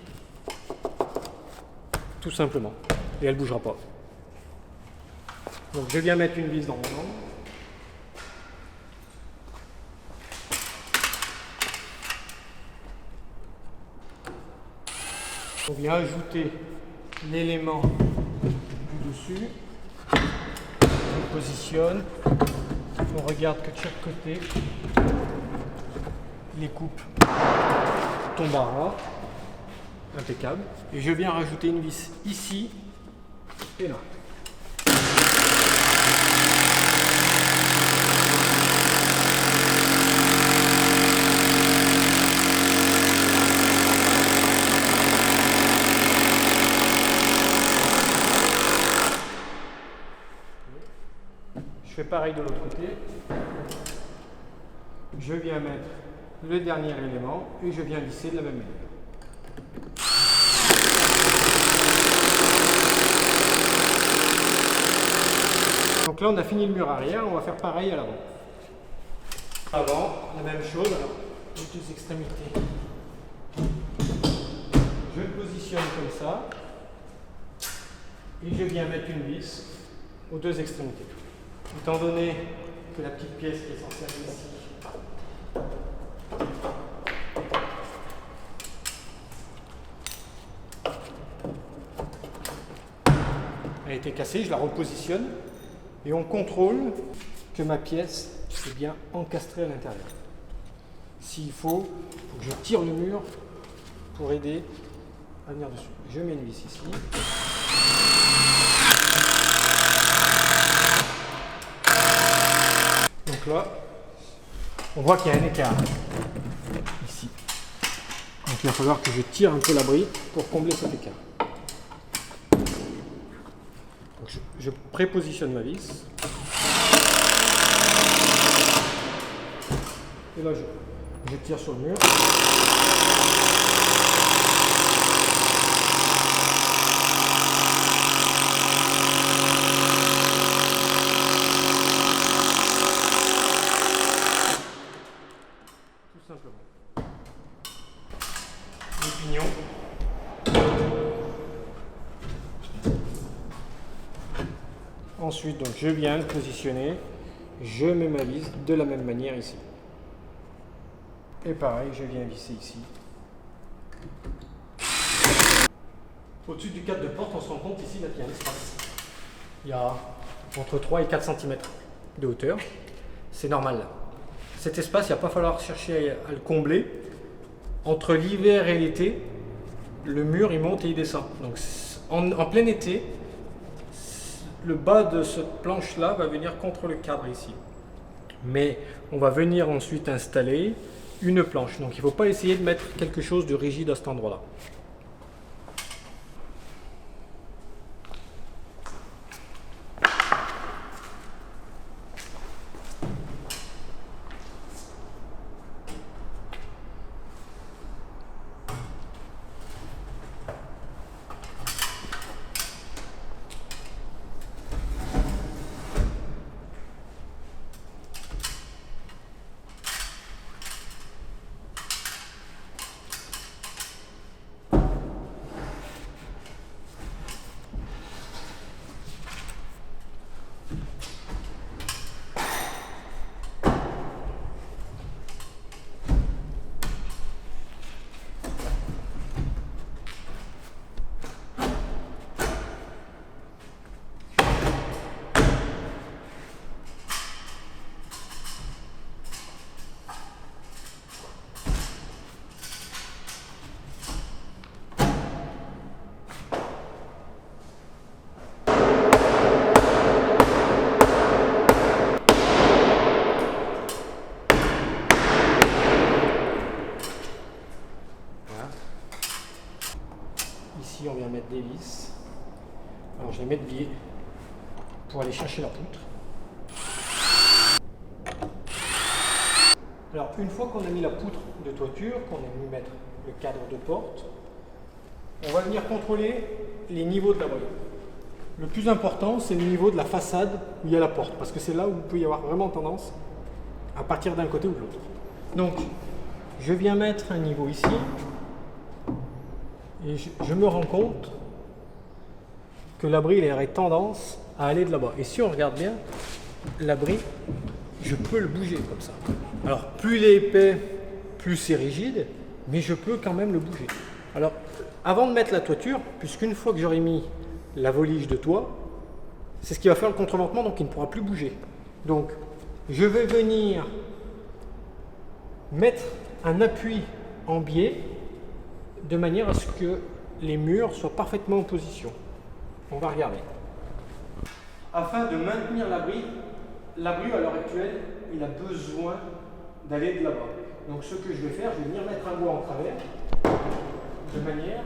Tout simplement. Et elle ne bougera pas. Donc je viens mettre une vis dans mon angle. On vient ajouter l'élément du dessus. positionne, on regarde que de chaque côté, les coupes tombent à ras, impeccable. Et je viens rajouter une vis ici et là. Je fais pareil de l'autre côté. Je viens mettre le dernier élément et je viens visser de la même manière. Donc là on a fini le mur arrière, on va faire pareil à l'avant. Avant, la même chose, alors les deux extrémités. Je le positionne comme ça et je viens mettre une vis aux deux extrémités. Étant donné que la petite pièce qui est censée aller ici a été cassée, je la repositionne et on contrôle que ma pièce est bien encastrée à l'intérieur. S'il faut que je tire le mur pour aider à venir dessus. Je mets une vis ici. Donc là, on voit qu'il y a un écart ici. Donc il va falloir que je tire un peu l'abri pour combler cet écart. Donc je prépositionne ma vis. Et là, je tire sur le mur. Les pignons. Ensuite, donc, je viens le positionner, je mets ma vis de la même manière ici. Et pareil, je viens visser ici. Au-dessus du cadre de porte, on se rend compte ici, là, qu'il y a un espace. Il y a entre 3 et 4 cm de hauteur. C'est normal là. Cet espace, il ne va pas falloir chercher à le combler. Entre l'hiver et l'été, le mur il monte et il descend. Donc en plein été, le bas de cette planche là va venir contre le cadre ici. Mais on va venir ensuite installer une planche. Donc il ne faut pas essayer de mettre quelque chose de rigide à cet endroit là. Ici, on vient mettre des vis. Alors, je vais mettre biais pour aller chercher la poutre. Alors, une fois qu'on a mis la poutre de toiture, qu'on a mis mettre le cadre de porte, on va venir contrôler les niveaux de la voie. Le plus important, c'est le niveau de la façade où il y a la porte, parce que c'est là où il peut y avoir vraiment tendance à partir d'un côté ou de l'autre. Donc, je viens mettre un niveau ici. Et je me rends compte que l'abri il aurait tendance à aller de là-bas. Et si on regarde bien, l'abri, je peux le bouger comme ça. Alors, plus il est épais, plus c'est rigide, mais je peux quand même le bouger. Alors, avant de mettre la toiture, puisqu'une fois que j'aurai mis la volige de toit, c'est ce qui va faire le contreventement, donc il ne pourra plus bouger. Donc je vais venir mettre un appui en biais de manière à ce que les murs soient parfaitement en position. On va regarder. Afin de maintenir l'abri à l'heure actuelle, il a besoin d'aller de là-bas. Donc ce que je vais faire, je vais venir mettre un bois en travers, de manière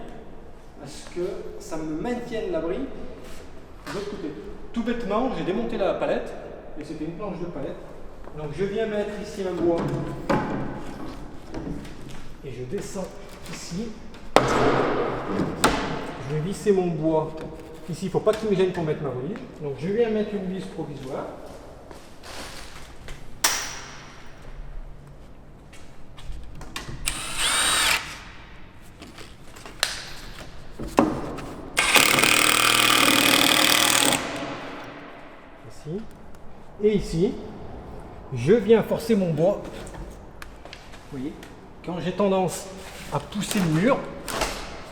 à ce que ça me maintienne l'abri de l'autre côté. Tout bêtement, j'ai démonté la palette, et c'était une planche de palette. Donc je viens mettre ici un bois, et je descends ici. Je vais visser mon bois. Ici, il ne faut pas qu'il me gêne pour mettre ma valise. Donc je viens mettre une vis provisoire. Ici. Et ici, je viens forcer mon bois. Vous voyez, quand j'ai tendance à pousser le mur,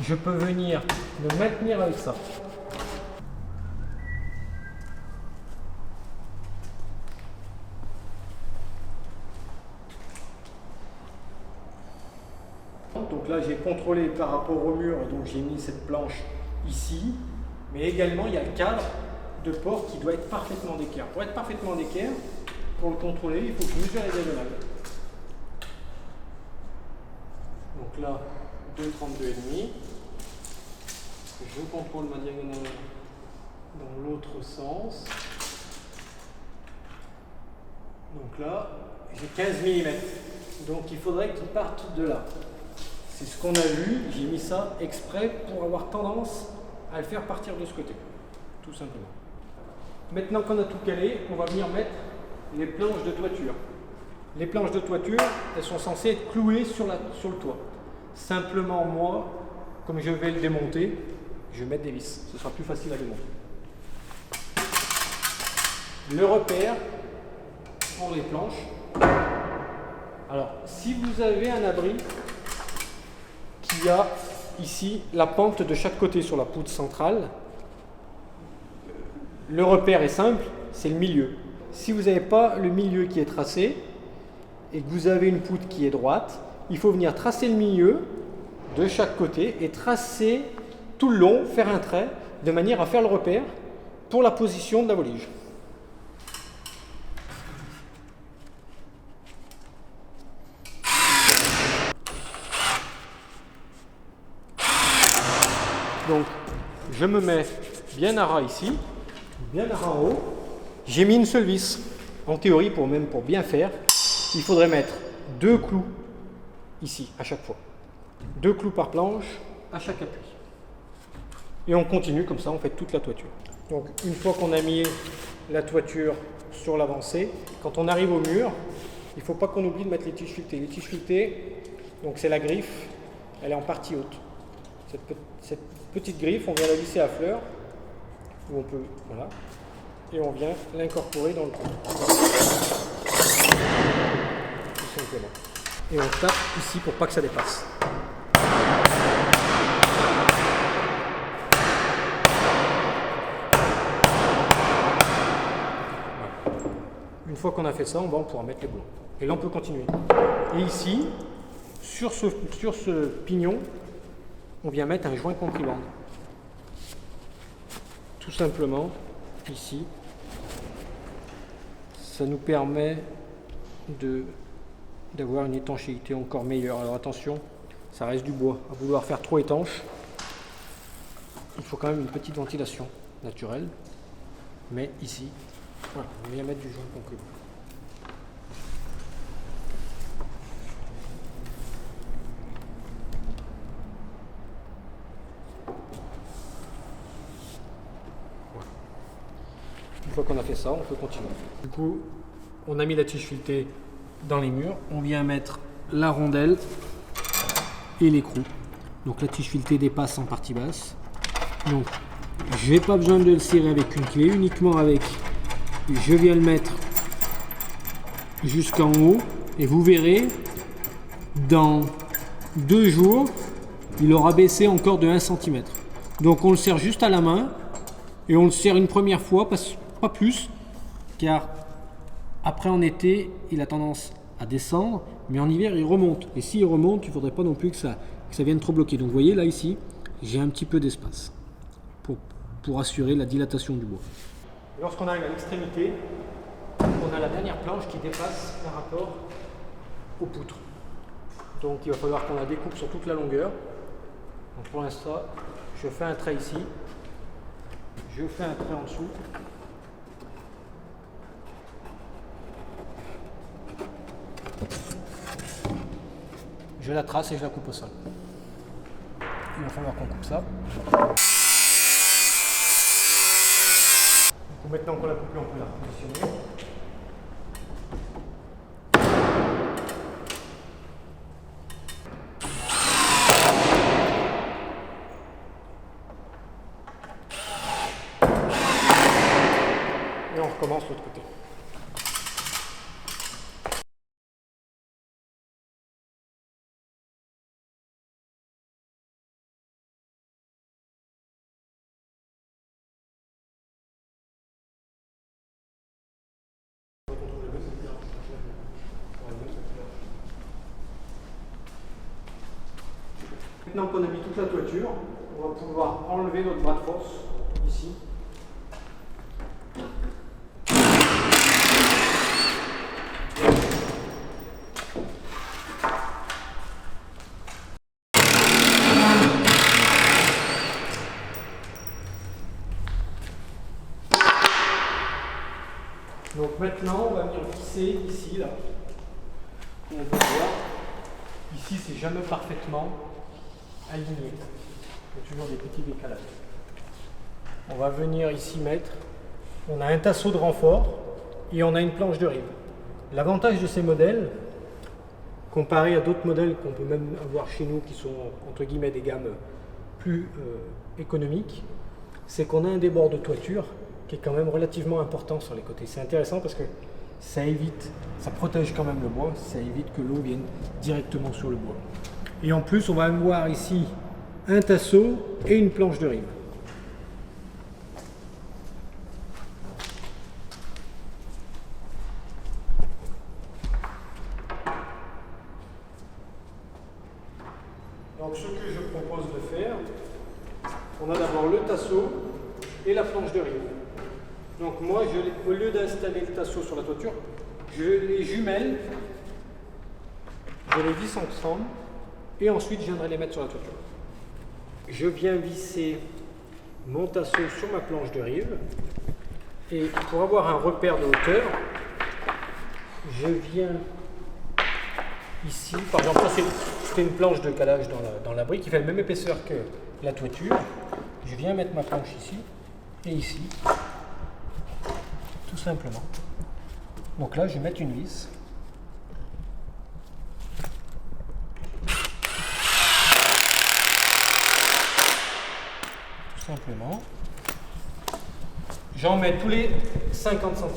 je peux venir le maintenir avec ça. Donc là, j'ai contrôlé par rapport au mur, donc j'ai mis cette planche ici, mais également il y a le cadre de porte qui doit être parfaitement d'équerre. Pour être parfaitement d'équerre, pour le contrôler, il faut que je mesure les diagonales. Donc là, 2,32,5. Je contrôle ma diagonale dans l'autre sens. Donc là, j'ai 15 mm. Donc il faudrait qu'il parte de là. C'est ce qu'on a vu, j'ai mis ça exprès pour avoir tendance à le faire partir de ce côté. Tout simplement. Maintenant qu'on a tout calé, on va venir mettre les planches de toiture. Les planches de toiture, elles sont censées être clouées sur le toit. Simplement, moi, comme je vais le démonter, je vais mettre des vis. Ce sera plus facile à démonter. Le repère pour les planches. Alors, si vous avez un abri qui a ici la pente de chaque côté sur la poutre centrale, le repère est simple, c'est le milieu. Si vous n'avez pas le milieu qui est tracé et que vous avez une poutre qui est droite, il faut venir tracer le milieu de chaque côté et tracer tout le long, faire un trait de manière à faire le repère pour la position de la volige. Donc, je me mets bien à ras ici, bien à ras en haut. J'ai mis une seule vis. En théorie, pour bien faire, il faudrait mettre 2 clous ici, à chaque fois. 2 clous par planche, à chaque appui. Et on continue comme ça, on fait toute la toiture. Donc, une fois qu'on a mis la toiture sur l'avancée, quand on arrive au mur, il ne faut pas qu'on oublie de mettre les tiges filetées. Les tiges filetées, donc c'est la griffe, elle est en partie haute. Cette petite griffe, on vient la visser à fleur, où on peut, voilà, et on vient l'incorporer dans le trou. Tout simplement. Et on tape ici pour pas que ça dépasse. Une fois qu'on a fait ça, on pourra mettre les boulons. Et là, on peut continuer. Et ici, sur ce pignon, on vient mettre un joint compribande. Tout simplement, ici, ça nous permet d'avoir une étanchéité encore meilleure. Alors attention, ça reste du bois. À vouloir faire trop étanche, il faut quand même une petite ventilation naturelle. Mais ici, voilà, on vient mettre du joint compribande. Une fois qu'on a fait ça, on peut continuer. Du coup, on a mis la tige filetée dans les murs. On vient mettre la rondelle et l'écrou. Donc la tige filetée dépasse en partie basse. Donc, je n'ai pas besoin de le serrer avec une clé, uniquement avec, je viens le mettre jusqu'en haut. Et vous verrez, dans 2 jours, il aura baissé encore de 1 cm. Donc on le serre juste à la main. Et on le serre une première fois, pas plus, car après en été, il a tendance à descendre, mais en hiver, il remonte. Et s'il remonte, il ne faudrait pas non plus que ça vienne trop bloquer. Donc vous voyez là, ici, j'ai un petit peu d'espace pour assurer la dilatation du bois. Lorsqu'on arrive à l'extrémité, on a la dernière planche qui dépasse par rapport aux poutres. Donc il va falloir qu'on la découpe sur toute la longueur. Donc pour l'instant, je fais un trait ici, je fais un trait en dessous. Je la trace et je la coupe au sol. Il va falloir qu'on coupe ça. Donc maintenant qu'on l'a coupé, on peut la repositionner. Et on recommence de l'autre côté. Maintenant qu'on a mis toute la toiture, on va pouvoir enlever notre bras de force ici. Donc maintenant, on va venir visser ici, là. Comme on peut voir, ici, c'est jamais parfaitement aligné. Il y a toujours des petits décalages. On va venir ici mettre, on a un tasseau de renfort et on a une planche de rive. L'avantage de ces modèles, comparé à d'autres modèles qu'on peut même avoir chez nous qui sont entre guillemets des gammes plus économiques, c'est qu'on a un débord de toiture qui est quand même relativement important sur les côtés. C'est intéressant parce que ça évite, ça protège quand même le bois, ça évite que l'eau vienne directement sur le bois. Et en plus, on va avoir ici un tasseau et une planche de rive. Donc ce que je propose de faire, on a d'abord le tasseau et la planche de rive. Donc moi, au lieu d'installer le tasseau sur la toiture, je les jumelle, je les visse ensemble et ensuite je viendrai les mettre sur la toiture. Je viens visser mon tasseau sur ma planche de rive et pour avoir un repère de hauteur, je viens ici, par exemple, ça c'est une planche de calage dans l'abri qui fait la même épaisseur que la toiture. Je viens mettre ma planche ici et ici, tout simplement. Donc là, je vais mettre une vis. Tout simplement. J'en mets tous les 50 cm.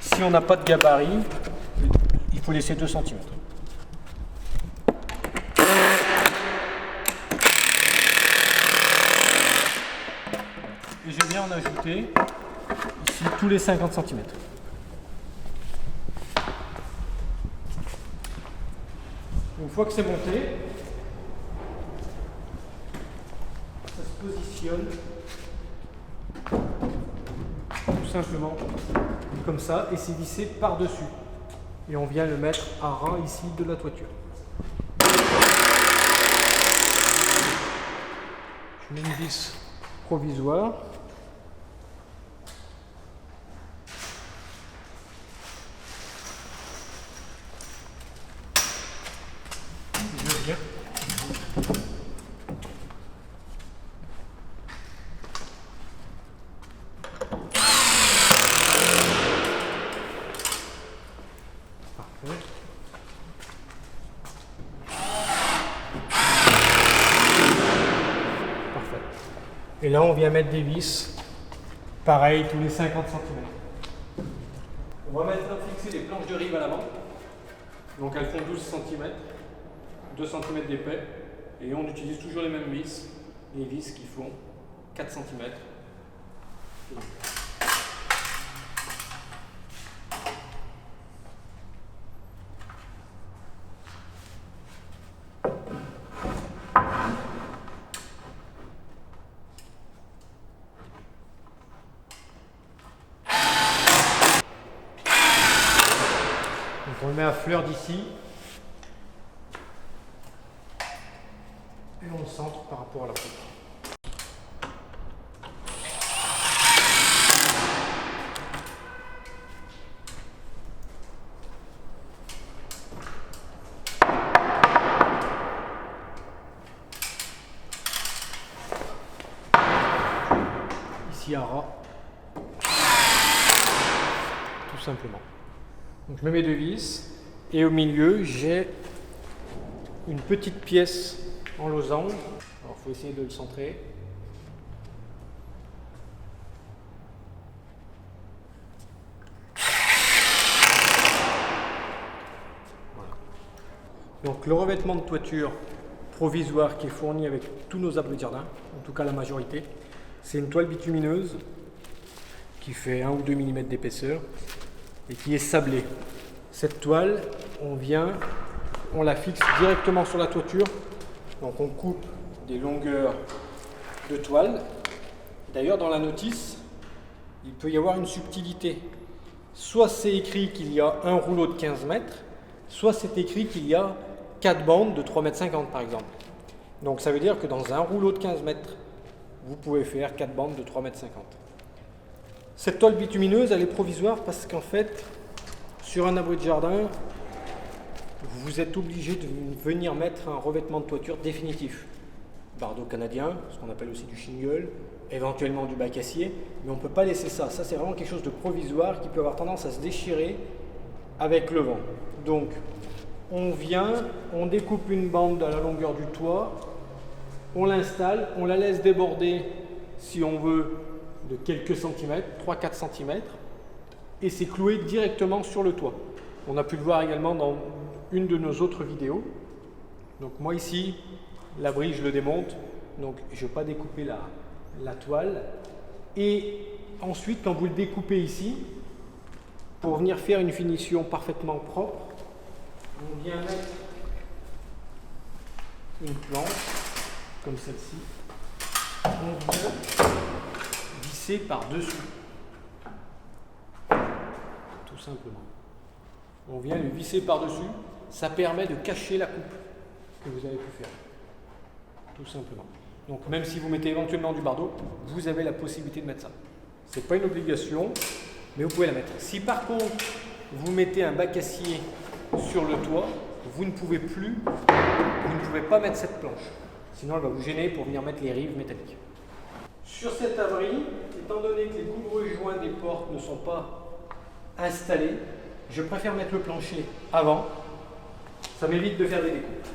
Si on n'a pas de gabarit, il faut laisser 2 cm. Et je viens en ajouter ici tous les 50 cm. Une fois que c'est monté, ça se positionne tout simplement comme ça et c'est vissé par-dessus. Et on vient le mettre à ras ici de la toiture. Je mets une vis provisoire. Je viens. Et là, on vient mettre des vis, pareil, tous les 50 cm. On va maintenant fixer les planches de rive à l'avant. Donc elles font 12 cm, 2 cm d'épais. Et on utilise toujours les mêmes vis, les vis qui font 4 cm. Donc on le met à fleur d'ici. Et on le centre par rapport à la poutre. Ici à ras. Tout simplement. Donc je mets mes deux vis et au milieu j'ai une petite pièce en losange. Alors il faut essayer de le centrer. Voilà. Donc le revêtement de toiture provisoire qui est fourni avec tous nos abris de jardin, en tout cas la majorité, c'est une toile bitumineuse qui fait 1 ou 2 mm d'épaisseur et qui est sablée. Cette toile, on la fixe directement sur la toiture. Donc on coupe des longueurs de toile. D'ailleurs dans la notice, il peut y avoir une subtilité. Soit c'est écrit qu'il y a un rouleau de 15 mètres, soit c'est écrit qu'il y a 4 bandes de 3,50 m par exemple. Donc ça veut dire que dans un rouleau de 15 mètres, vous pouvez faire 4 bandes de 3,50 m. Cette toile bitumineuse, elle est provisoire parce qu'en fait, sur un abri de jardin, vous êtes obligé de venir mettre un revêtement de toiture définitif. Bardeau canadien, ce qu'on appelle aussi du shingle, éventuellement du bac acier, mais on ne peut pas laisser ça. Ça, c'est vraiment quelque chose de provisoire qui peut avoir tendance à se déchirer avec le vent. Donc, on vient, on découpe une bande à la longueur du toit, on l'installe, on la laisse déborder, si on veut, de quelques centimètres, 3-4 cm, et c'est cloué directement sur le toit. On a pu le voir également dans une de nos autres vidéos. Donc moi ici, l'abri je le démonte, donc je ne vais pas découper la toile. Et ensuite, quand vous le découpez ici, pour venir faire une finition parfaitement propre, on vient mettre une planche, comme celle-ci. On vient visser par-dessous. Tout simplement. On vient le visser par-dessus. Ça permet de cacher la coupe que vous avez pu faire. Tout simplement. Donc même si vous mettez éventuellement du bardeau, vous avez la possibilité de mettre ça. Ce n'est pas une obligation, mais vous pouvez la mettre. Si par contre, vous mettez un bac acier sur le toit, vous ne pouvez pas mettre cette planche. Sinon, elle va vous gêner pour venir mettre les rives métalliques. Sur cet abri, étant donné que les couvre-joints des portes ne sont pas installés, je préfère mettre le plancher avant. Ça m'évite de faire des découpes.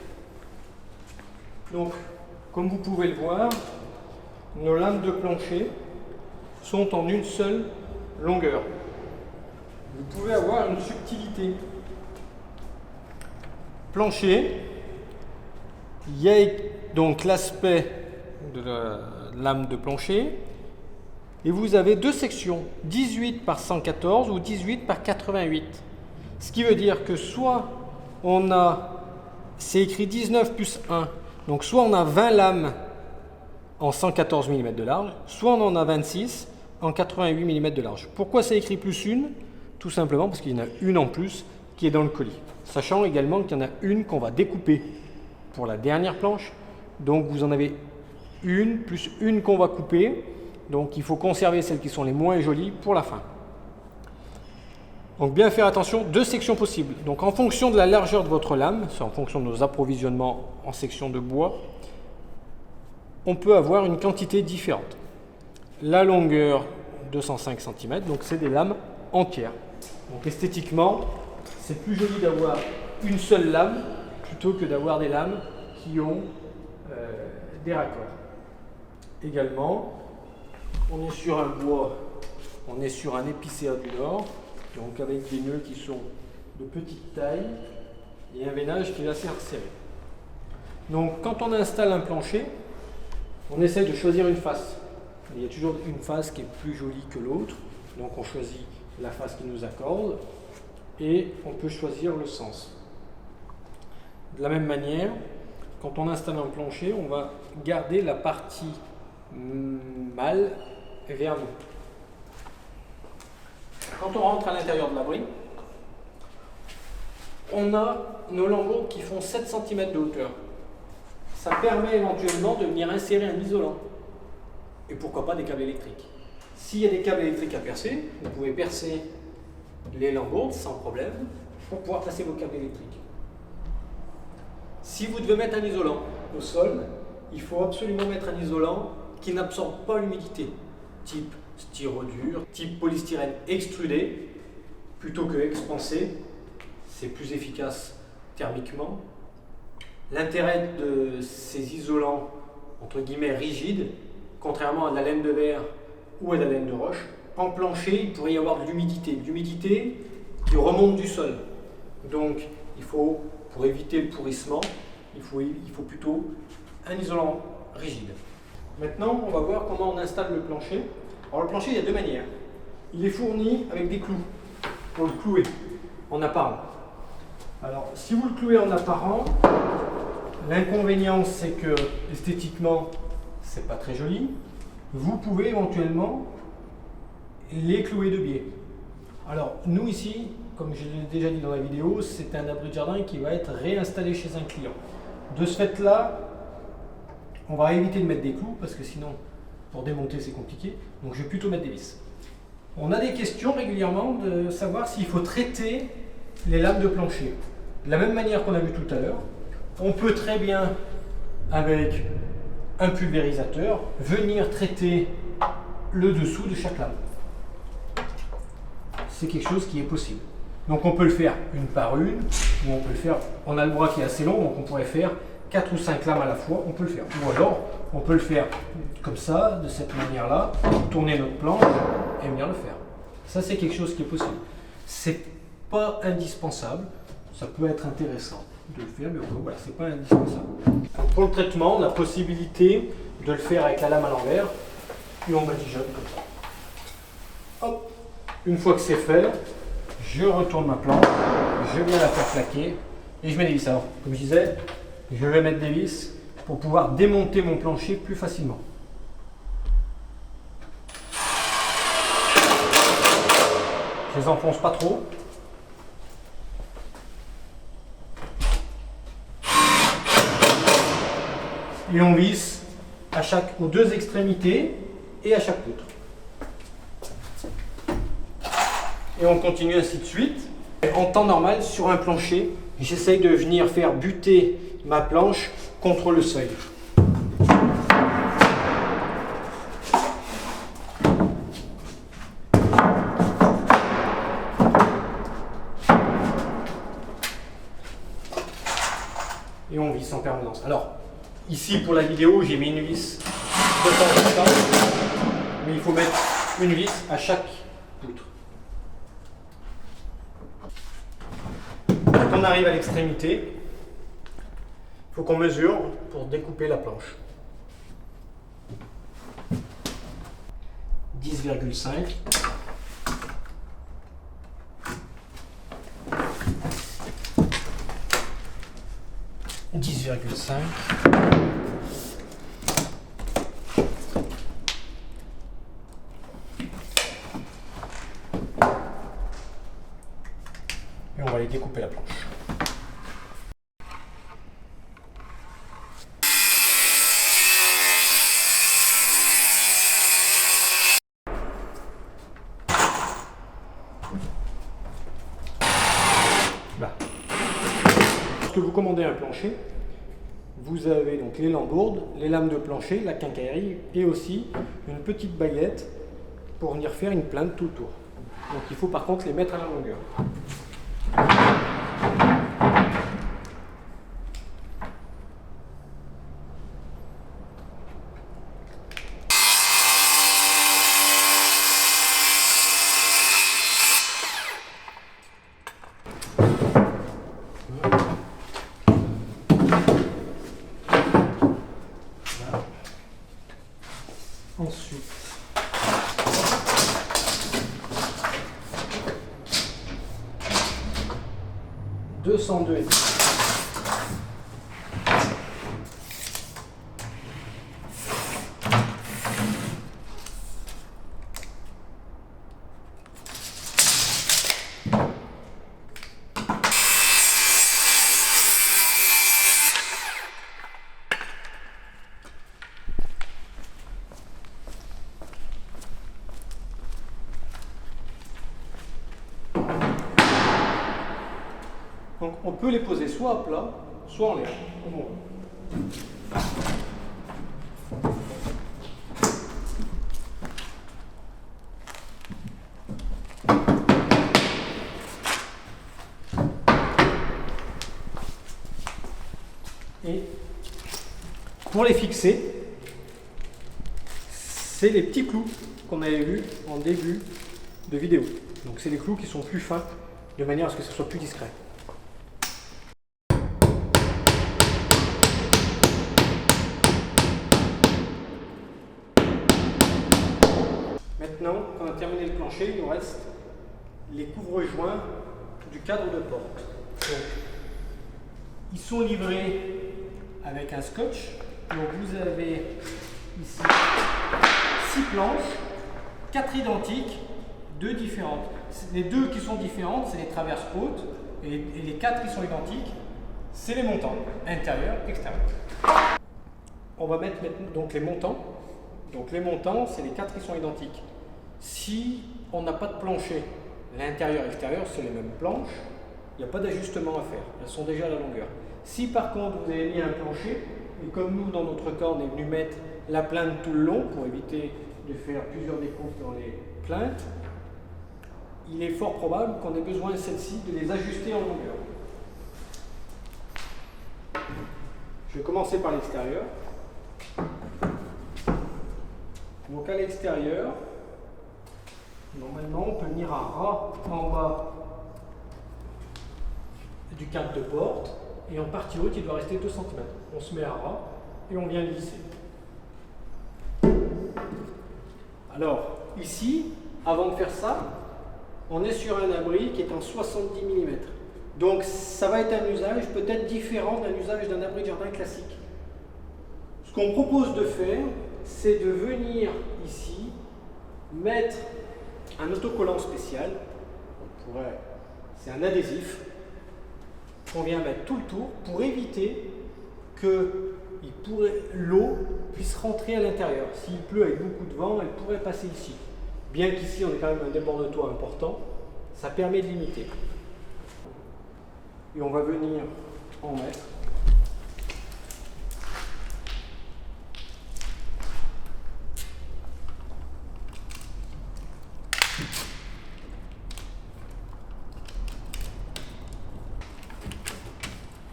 Donc, comme vous pouvez le voir, nos lames de plancher sont en une seule longueur. Vous pouvez avoir une subtilité. Plancher, il y a donc l'aspect de la lame de plancher et vous avez deux sections, 18 par 114 ou 18 par 88. Ce qui veut dire que soit on a, c'est écrit 19 plus 1, donc soit on a 20 lames en 114 mm de large, soit on en a 26 en 88 mm de large. Pourquoi c'est écrit plus une? Tout simplement parce qu'il y en a une en plus qui est dans le colis. Sachant également qu'il y en a une qu'on va découper pour la dernière planche. Donc vous en avez une plus une qu'on va couper. Donc il faut conserver celles qui sont les moins jolies pour la fin. Donc bien faire attention, deux sections possibles. Donc en fonction de la largeur de votre lame, c'est en fonction de nos approvisionnements en section de bois, on peut avoir une quantité différente. La longueur 205 cm, donc c'est des lames entières. Donc esthétiquement, c'est plus joli d'avoir une seule lame plutôt que d'avoir des lames qui ont des raccords. également. On est sur un bois, on est sur un épicéa du Nord, donc avec des nœuds qui sont de petite taille et un veinage qui est assez resserré. Donc quand on installe un plancher, on essaie de choisir une face. Il y a toujours une face qui est plus jolie que l'autre, donc on choisit la face qui nous accorde et on peut choisir le sens. De la même manière, quand on installe un plancher, on va garder la partie mâle vers nous. Quand on rentre à l'intérieur de l'abri, on a nos lambeaux qui font 7 cm de hauteur. Ça permet éventuellement de venir insérer un isolant. Et pourquoi pas des câbles électriques. S'il y a des câbles électriques à percer, vous pouvez percer les lambeaux sans problème pour pouvoir placer vos câbles électriques. Si vous devez mettre un isolant au sol, il faut absolument mettre un isolant qui n'absorbe pas l'humidité, type styrodure, type polystyrène extrudé, plutôt que expansé. C'est plus efficace thermiquement. L'intérêt de ces isolants, entre guillemets, rigides, contrairement à de la laine de verre ou à de la laine de roche, en plancher, il pourrait y avoir de l'humidité qui remonte du sol. Donc, il faut, pour éviter le pourrissement, il faut plutôt un isolant rigide. Maintenant, on va voir comment on installe le plancher. Alors, le plancher, il y a deux manières. Il est fourni avec des clous pour le clouer en apparent. Alors, si vous le clouez en apparent, l'inconvénient, c'est que esthétiquement, c'est pas très joli. Vous pouvez éventuellement les clouer de biais. Alors, nous ici, comme je l'ai déjà dit dans la vidéo, c'est un abri de jardin qui va être réinstallé chez un client. De ce fait-là, on va éviter de mettre des clous parce que sinon, pour démonter, c'est compliqué. Donc, je vais plutôt mettre des vis. On a des questions régulièrement de savoir s'il faut traiter les lames de plancher. De la même manière qu'on a vu tout à l'heure, on peut très bien, avec un pulvérisateur, venir traiter le dessous de chaque lame. C'est quelque chose qui est possible. Donc on peut le faire une par une, ou on peut le faire, on a le bras qui est assez long, donc on pourrait faire 4 ou 5 lames à la fois, on peut le faire. Ou alors, on peut le faire comme ça, de cette manière-là, tourner notre planche et venir le faire. Ça, c'est quelque chose qui est possible. C'est pas indispensable, ça peut être intéressant de le faire, mais voilà, c'est pas indispensable. Donc pour le traitement, on a la possibilité de le faire avec la lame à l'envers, et on badigeonne comme ça. Hop. Une fois que c'est fait, je retourne ma planche, je viens la faire plaquer, et je mets des vis. Alors, comme je disais, je vais mettre des vis pour pouvoir démonter mon plancher plus facilement. Je les enfonce pas trop. Et on visse aux deux extrémités et à chaque poutre. Et on continue ainsi de suite. En temps normal, sur un plancher, j'essaye de venir faire buter ma planche contre le seuil. Et on visse en permanence. Alors, ici pour la vidéo, j'ai mis une vis de temps en temps, mais il faut mettre une vis à chaque poutre. Quand on arrive à l'extrémité, il faut qu'on mesure pour découper la planche. 10,5. Et on va aller découper la planche. Là. Lorsque vous commandez un plancher, vous avez donc les lambourdes, les lames de plancher, la quincaillerie et aussi une petite baguette pour venir faire une plainte tout le tour. Donc il faut par contre les mettre à la longueur. Ensuite, « 202. Donc on peut les poser soit à plat, soit en l'air, comme on veut. Et pour les fixer, c'est les petits clous qu'on avait vus en début de vidéo. Donc c'est les clous qui sont plus fins, de manière à ce que ce soit plus discret. Maintenant, quand on a terminé le plancher, il nous reste les couvre-joints du cadre de porte. Donc, ils sont livrés avec un scotch. Donc vous avez ici 6 planches, 4 identiques, 2 différentes. Les 2 qui sont différentes, c'est les traverses hautes, et les 4 qui sont identiques, c'est les montants, intérieur, extérieur. On va mettre maintenant donc les montants. Donc les montants, c'est les 4 qui sont identiques. Si on n'a pas de plancher, l'intérieur et l'extérieur, c'est les mêmes planches, il n'y a pas d'ajustement à faire, elles sont déjà à la longueur. Si par contre vous avez mis un plancher, et comme nous dans notre cas on est venu mettre la plainte tout le long pour éviter de faire plusieurs découpes dans les plaintes, il est fort probable qu'on ait besoin de celles-ci de les ajuster en longueur. Je vais commencer par l'extérieur. Donc à l'extérieur, normalement on peut venir à ras en bas du cadre de porte, et en partie haute il doit rester 2 cm. On se met à ras et on vient glisser. Alors ici, avant de faire ça, on est sur un abri qui est en 70 mm. Donc ça va être un usage peut-être différent d'un usage d'un abri de jardin classique. Ce qu'on propose de faire, c'est de venir ici mettre un autocollant spécial. C'est un adhésif qu'on vient mettre tout le tour pour éviter que l'eau puisse rentrer à l'intérieur. S'il pleut avec beaucoup de vent, elle pourrait passer ici. Bien qu'ici on ait quand même un débord de toit important, ça permet de limiter. Et on va venir en mettre.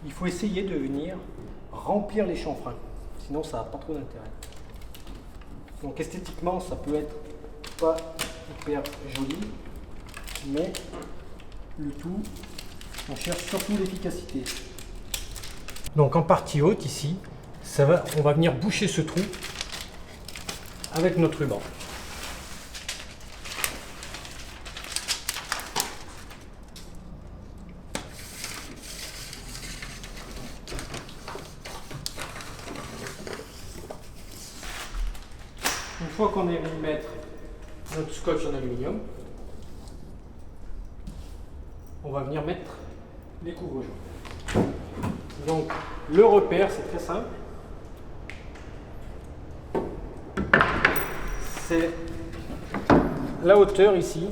Il faut essayer de venir remplir les chanfreins, sinon ça n'a pas trop d'intérêt. Donc esthétiquement ça peut être pas hyper joli, mais le tout, on cherche surtout l'efficacité. Donc en partie haute ici, on va venir boucher ce trou avec notre ruban. Une fois qu'on est venu mettre notre scotch en aluminium, on va venir mettre les couvre-joints. Donc le repère, c'est très simple. C'est la hauteur ici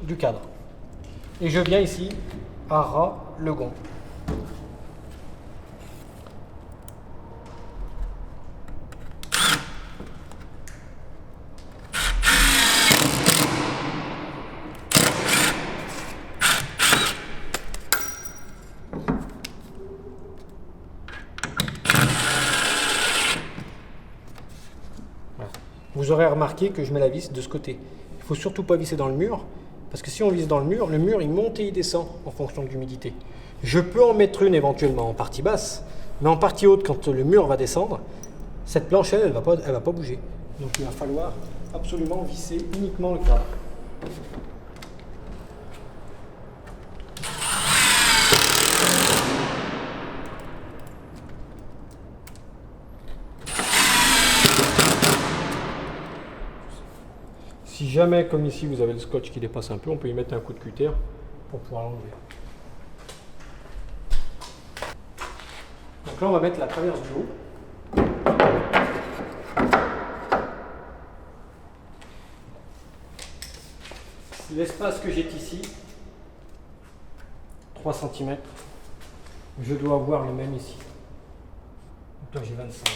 du cadre. Et je viens ici à ras le gond. Vous aurez remarqué que je mets la vis de ce côté. Il ne faut surtout pas visser dans le mur, parce que si on visse dans le mur il monte et il descend en fonction de l'humidité. Je peux en mettre une éventuellement en partie basse, mais en partie haute, quand le mur va descendre, cette planche, elle ne va pas bouger. Donc il va falloir absolument visser uniquement le cadre. Si jamais, comme ici, vous avez le scotch qui dépasse un peu, on peut y mettre un coup de cutter pour pouvoir l'enlever. Donc là, on va mettre la traverse du haut. L'espace que j'ai ici, 3 cm, je dois avoir le même ici. Donc là, j'ai 25.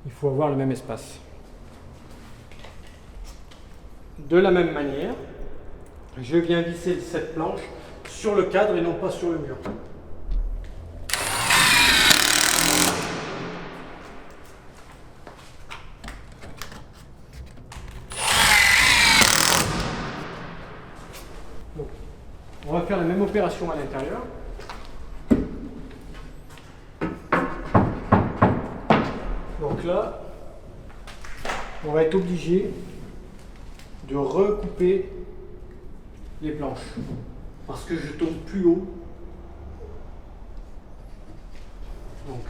Il faut avoir le même espace. De la même manière, je viens visser cette planche sur le cadre et non pas sur le mur. Donc, on va faire la même opération à l'intérieur. Donc là, on va être obligé de recouper les planches parce que je tombe plus haut. Donc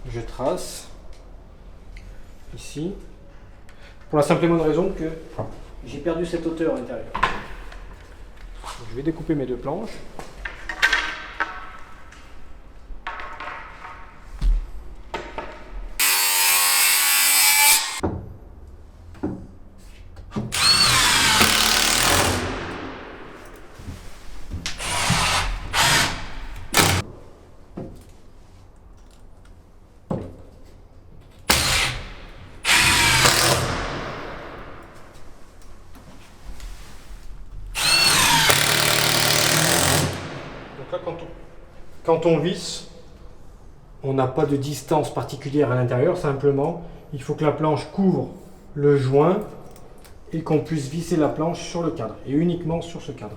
je trace ici pour la simple et bonne raison que j'ai perdu cette hauteur à l'intérieur. Je vais découper mes deux planches. Quand on visse, on n'a pas de distance particulière à l'intérieur, simplement il faut que la planche couvre le joint et qu'on puisse visser la planche sur le cadre, et uniquement sur ce cadre.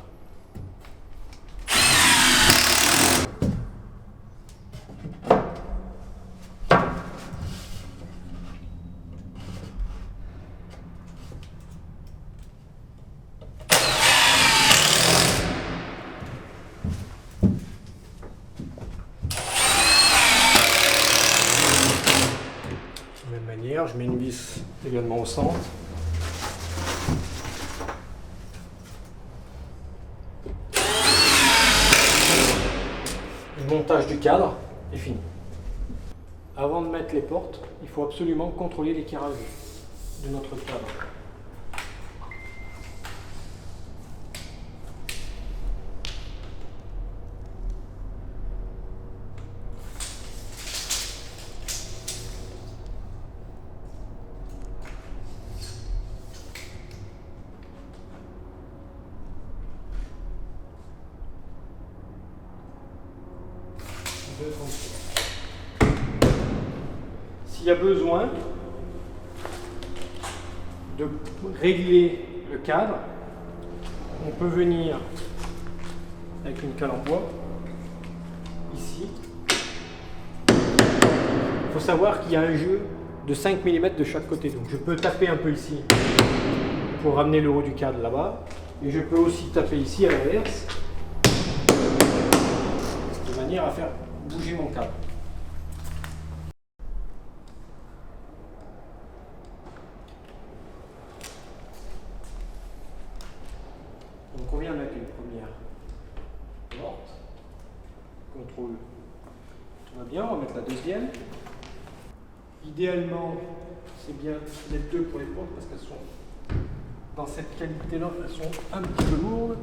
Je mets une vis également au centre. Le montage du cadre est fini. Avant de mettre les portes, il faut absolument contrôler l'éclairage de notre cadre. S'il y a besoin de régler le cadre, on peut venir avec une cale en bois, ici. Il faut savoir qu'il y a un jeu de 5 mm de chaque côté. Donc je peux taper un peu ici pour ramener le haut du cadre là-bas. Et je peux aussi taper ici à l'inverse, de manière à faire bouger mon cadre. Donc on vient mettre une première porte, contrôle, tout va bien, on va mettre la deuxième. Idéalement, c'est bien les deux pour les portes parce qu'elles sont dans cette qualité-là, elles sont un petit peu lourdes.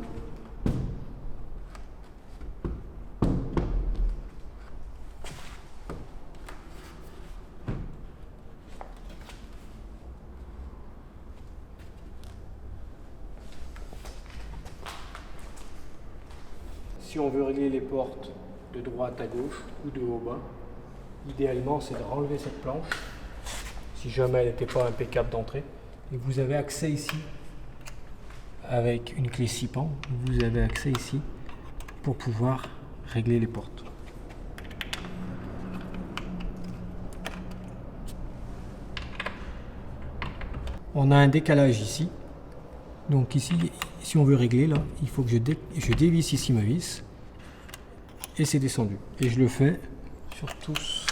Si on veut régler les portes de droite à gauche ou de haut au bas, idéalement c'est de renlever cette planche, si jamais elle n'était pas impeccable d'entrée. Et vous avez accès ici, avec une clé 6 pans, vous avez accès ici pour pouvoir régler les portes. on a un décalage ici. Donc ici, si on veut régler, là, il faut que je dévisse ici ma vis. Et c'est descendu. Et je le fais sur tous.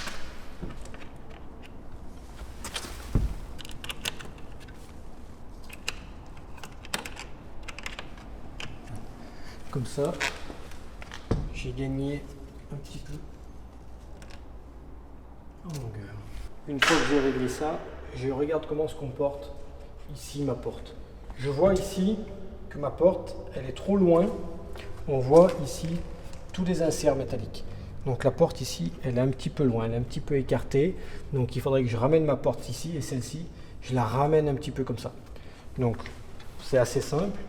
Comme ça, j'ai gagné un petit peu en longueur. Une fois que j'ai réglé ça, je regarde comment se comporte ici ma porte. Je vois ici que ma porte, elle est trop loin. On voit ici tous les inserts métalliques. Donc la porte ici, elle est un petit peu loin, elle est un petit peu écartée. Donc il faudrait que je ramène ma porte ici et celle-ci, je la ramène un petit peu comme ça. Donc c'est assez simple.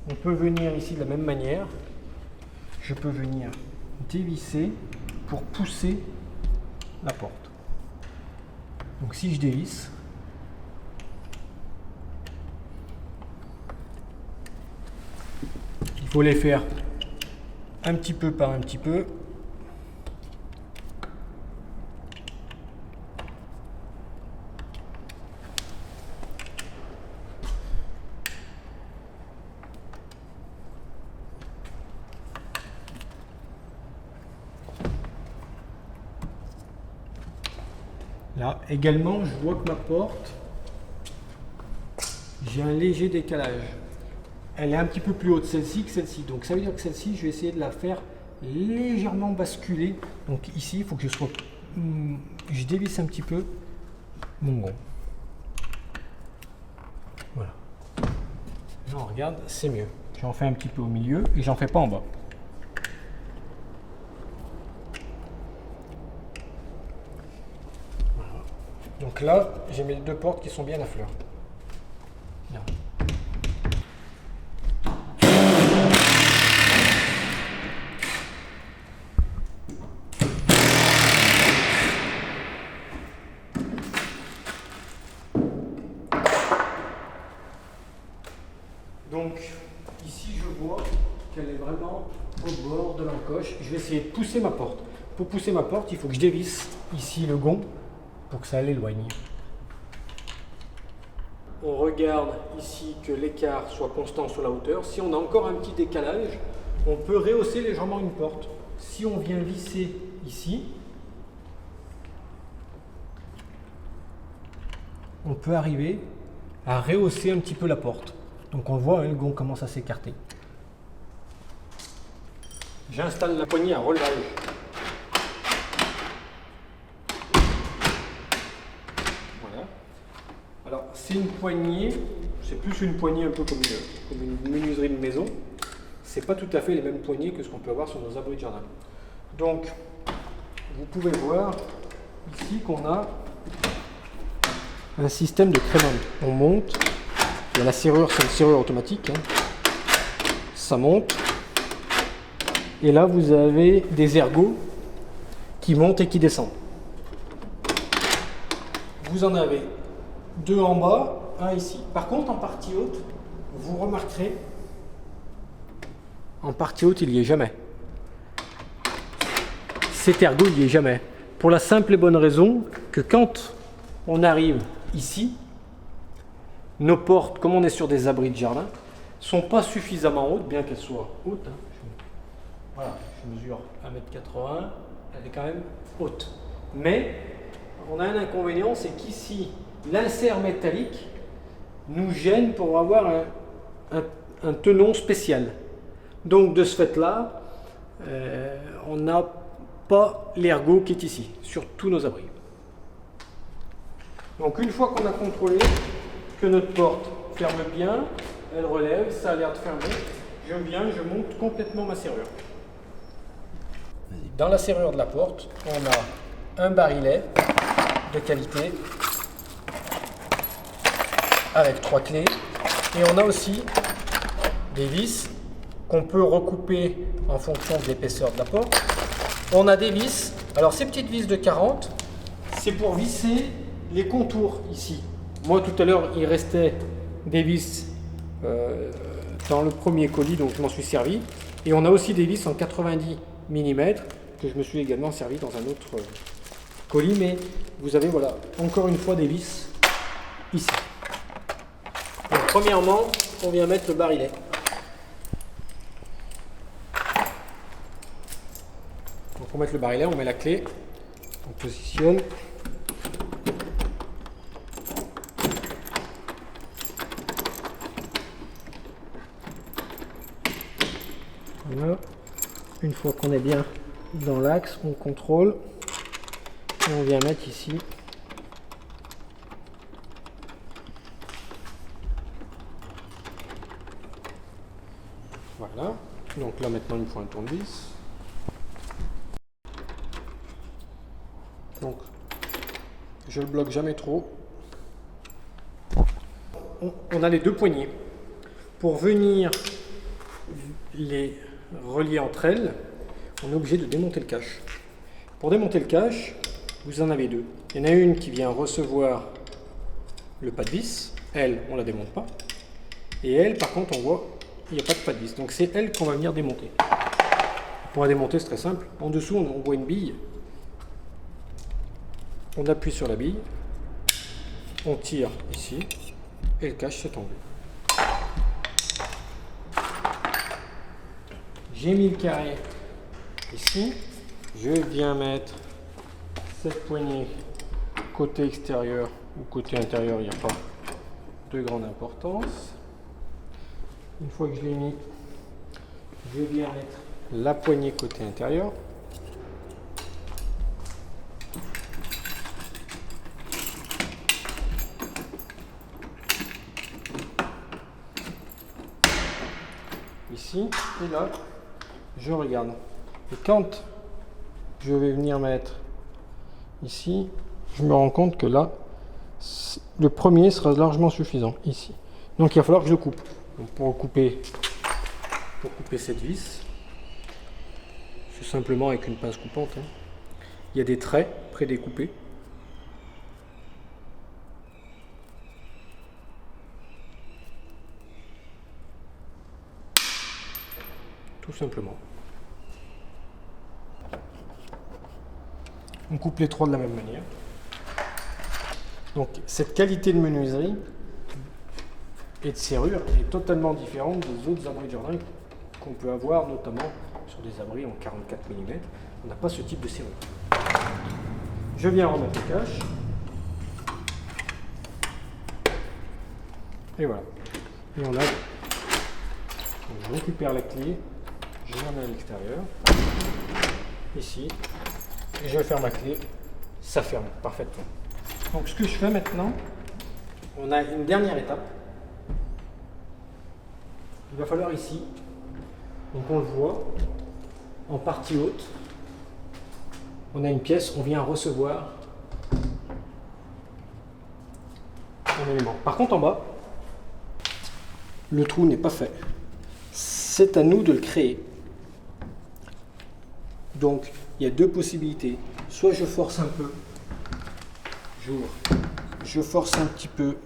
On peut venir ici de la même manière. Je peux venir dévisser pour pousser la porte. Donc si je dévisse, il faut les faire un petit peu par un petit peu. Là, également, je vois que ma porte, j'ai un léger décalage. Elle est un petit peu plus haute celle-ci que celle-ci. Donc ça veut dire que celle-ci, je vais essayer de la faire légèrement basculer. Donc ici, il faut que je dévisse un petit peu mon gond. Voilà. Là, on regarde, c'est mieux. J'en fais un petit peu au milieu et j'en fais pas en bas. Donc là, j'ai mes deux portes qui sont bien à fleur. Bien. Donc ici, je vois qu'elle est vraiment au bord de l'encoche. Je vais essayer de pousser ma porte. Pour pousser ma porte, il faut que je dévisse ici le gond pour que ça l'éloigne. On regarde ici que l'écart soit constant sur la hauteur. Si on a encore un petit décalage, on peut rehausser légèrement une porte. Si on vient visser ici, on peut arriver à rehausser un petit peu la porte. Donc on voit, hein, le gond commence à s'écarter. J'installe la poignée à relevage. Alors c'est une poignée, c'est plus une poignée un peu comme une menuiserie de maison. C'est pas tout à fait les mêmes poignées que ce qu'on peut avoir sur nos abris de jardin. Donc vous pouvez voir ici qu'on a un système de crémage. On monte, il y a la serrure, c'est une serrure automatique. Hein. Ça monte. Et là vous avez des ergots qui montent et qui descendent. Vous en avez deux en bas, un ici. Par contre, en partie haute, vous remarquerez, en partie haute, il n'y est jamais. Cet ergot, il n'y est jamais. Pour la simple et bonne raison que quand on arrive ici, nos portes, comme on est sur des abris de jardin, sont pas suffisamment hautes, bien qu'elles soient hautes. Hein. Voilà, je mesure 1,80 m, elle est quand même haute. Mais on a un inconvénient, c'est qu'ici, l'insert métallique nous gêne pour avoir un tenon spécial. Donc de ce fait-là, on n'a pas l'ergot qui est ici, sur tous nos abris. Donc une fois qu'on a contrôlé que notre porte ferme bien, elle relève, ça a l'air de fermer, je viens, je monte complètement ma serrure. Dans la serrure de la porte, on a un barillet de qualité avec 3 clés et on a aussi des vis qu'on peut recouper en fonction de l'épaisseur de la porte. On a des vis, alors ces petites vis de 40, c'est pour visser les contours ici. Moi tout à l'heure il restait des vis dans le premier colis, donc je m'en suis servi, et on a aussi des vis en 90 mm que je me suis également servi dans un autre colis, mais vous avez voilà encore une fois des vis ici. premièrement, on vient mettre le barillet. Donc on met le barillet, on met la clé, on positionne. Voilà. Une fois qu'on est bien dans l'axe, on contrôle et on vient mettre ici. Voilà. Donc là maintenant il me faut un tournevis. Donc je le bloque jamais trop. On a les deux poignées. Pour venir les relier entre elles, on est obligé de démonter le cache. Pour démonter le cache, vous en avez deux. Il y en a une qui vient recevoir le pas de vis. Elle, on ne la démonte pas. Et elle, par contre, on voit il n'y a pas de pas de vis. Donc c'est elle qu'on va venir démonter. Pour la démonter, c'est très simple. En dessous, on voit une bille. On appuie sur la bille. On tire ici. Et le cache s'est enlevé. J'ai mis le carré ici. Je viens mettre cette poignée côté extérieur ou côté intérieur, il n'y a pas de grande importance. Une fois que je l'ai mis, je viens mettre la poignée côté intérieur. Ici et là, je regarde. Et quand je vais venir mettre ici, je me rends compte que là, le premier sera largement suffisant ici. Donc il va falloir que je coupe. Donc pour couper cette vis, c'est simplement avec une pince coupante. Il y a des traits prédécoupés. Tout simplement. On coupe les trois de la même manière. Donc cette qualité de menuiserie et de serrure est totalement différente des autres abris de jardin qu'on peut avoir, notamment sur des abris en 44 mm. On n'a pas ce type de serrure. Je viens remettre le cache. Et voilà. Et on a. Donc, je récupère la clé, je la mets à l'extérieur, ici, et je vais faire ma clé, ça ferme parfaitement. Donc ce que je fais maintenant, on a une dernière étape. Il va falloir ici, donc on le voit, en partie haute, on a une pièce, on vient recevoir un élément. Par contre en bas, le trou n'est pas fait. C'est à nous de le créer. Donc il y a deux possibilités. Soit je force un peu, j'ouvre, je force un petit peu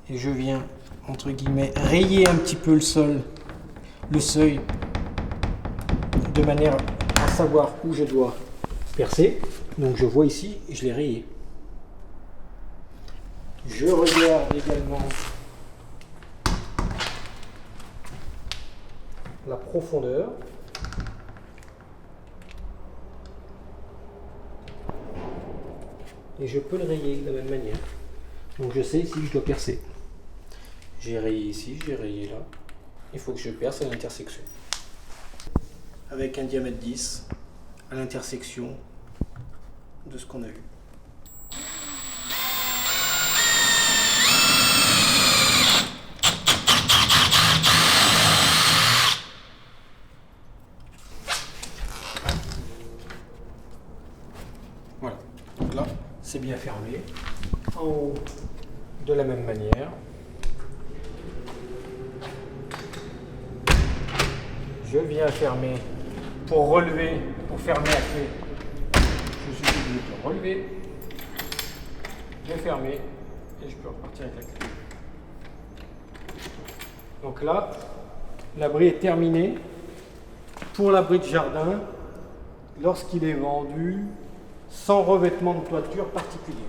et je viens entre guillemets rayer un petit peu le seuil de manière à savoir où je dois percer. Donc je vois ici, je l'ai rayé. Je regarde également la profondeur. Et je peux le rayer de la même manière. Donc je sais ici que je dois percer. J'ai rayé ici, j'ai rayé là. Il faut que je perce à l'intersection. Avec un diamètre 10 à l'intersection de ce qu'on a vu. Voilà. Donc là, c'est bien fermé. En haut, de la même manière. Je viens fermer pour relever, pour fermer la clé. Je suis obligé de relever, de fermer et je peux repartir avec la clé. Donc là, l'abri est terminé pour l'abri de jardin lorsqu'il est vendu sans revêtement de toiture particulier.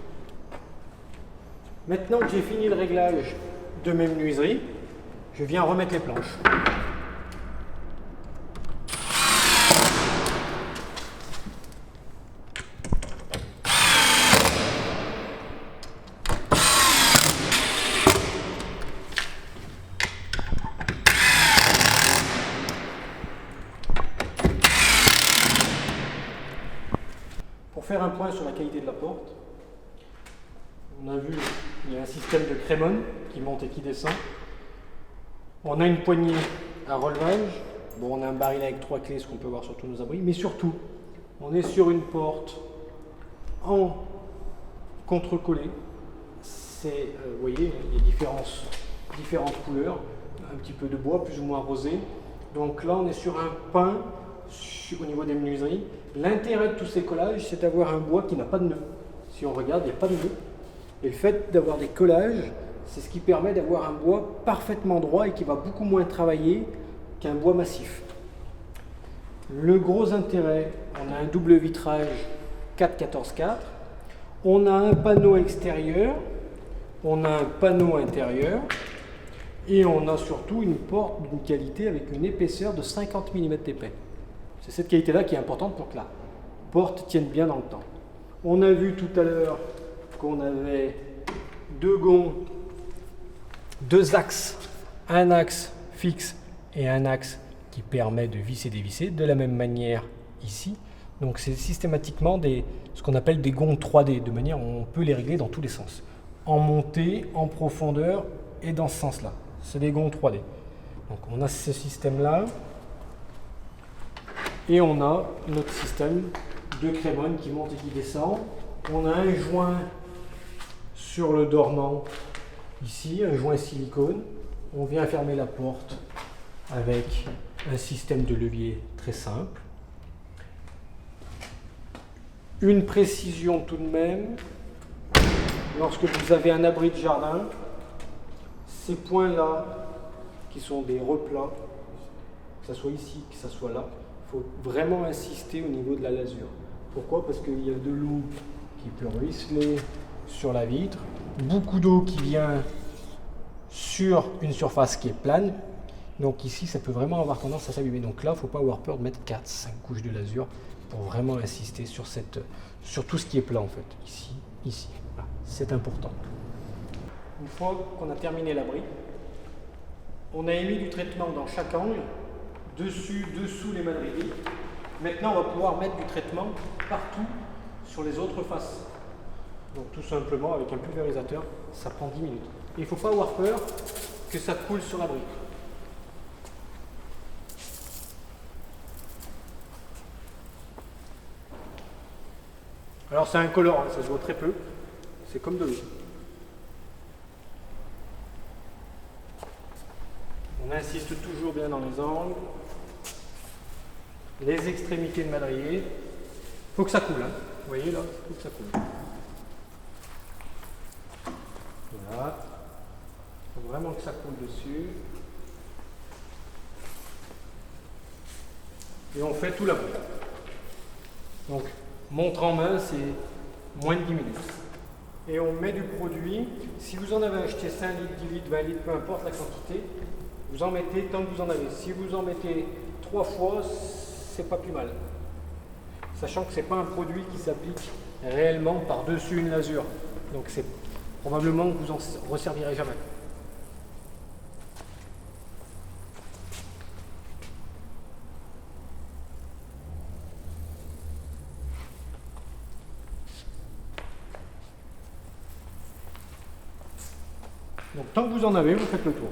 Maintenant que j'ai fini le réglage de mes menuiseries, je viens remettre les planches. Pour faire un point sur la qualité de la porte, on a vu, il y a un système de crémone qui monte et qui descend. On a une poignée à relevage. Bon, on a un barillet avec 3 clés, ce qu'on peut voir sur tous nos abris. Mais surtout, on est sur une porte en contre-collé. Vous voyez, il y a différentes couleurs. Un petit peu de bois, plus ou moins rosé. Donc là, on est sur un pain au niveau des menuiseries. L'intérêt de tous ces collages, c'est d'avoir un bois qui n'a pas de nœud. Si on regarde, il n'y a pas de nœud. Et le fait d'avoir des collages, c'est ce qui permet d'avoir un bois parfaitement droit et qui va beaucoup moins travailler qu'un bois massif. Le gros intérêt, on a un double vitrage 4-14-4, on a un panneau extérieur, on a un panneau intérieur et on a surtout une porte d'une qualité avec une épaisseur de 50 mm d'épais. C'est cette qualité-là qui est importante pour que la porte tienne bien dans le temps. On a vu tout à l'heure qu'on avait 2 gonds, 2 axes, un axe fixe et un axe qui permet de visser et dévisser de la même manière ici. Donc c'est systématiquement ce qu'on appelle des gonds 3D, de manière où on peut les régler dans tous les sens. En montée, en profondeur et dans ce sens-là. C'est des gonds 3D. Donc on a ce système-là. Et on a notre système de crémone qui monte et qui descend. On a un joint sur le dormant ici, un joint silicone. On vient fermer la porte avec un système de levier très simple. Une précision tout de même, lorsque vous avez un abri de jardin, ces points-là, qui sont des replats, que ce soit ici, que ce soit là, il faut vraiment insister au niveau de la lasure. Pourquoi? Parce qu'il y a de l'eau qui peut ruisseler sur la vitre, beaucoup d'eau qui vient sur une surface qui est plane. Donc ici, ça peut vraiment avoir tendance à s'abîmer. Donc là, il ne faut pas avoir peur de mettre 4-5 couches de lasure pour vraiment insister sur tout ce qui est plat en fait. Ici. Voilà. C'est important. Une fois qu'on a terminé l'abri, on a émis du traitement dans chaque angle, dessus, dessous les madriers. Maintenant, on va pouvoir mettre du traitement partout sur les autres faces. Donc tout simplement, avec un pulvérisateur, ça prend 10 minutes. Et il ne faut pas avoir peur que ça coule sur la brique. Alors c'est incolore, hein, ça se voit très peu. C'est comme de l'eau. On insiste toujours bien dans les angles. Les extrémités de madrier. Il faut que ça coule. Hein. Vous voyez là, il faut que ça coule. Voilà. Il faut vraiment que ça coule dessus. Et on fait tout l'abri. Donc, montre en main, c'est moins de 10 minutes. Et on met du produit. Si vous en avez acheté 5 litres, 10 litres, 20 litres, peu importe la quantité, vous en mettez tant que vous en avez. Si vous en mettez 3 fois, c'est pas plus mal. Sachant que ce n'est pas un produit qui s'applique réellement par-dessus une lasure. Donc c'est probablement que vous en resservirez jamais. Donc tant que vous en avez, vous faites le tour.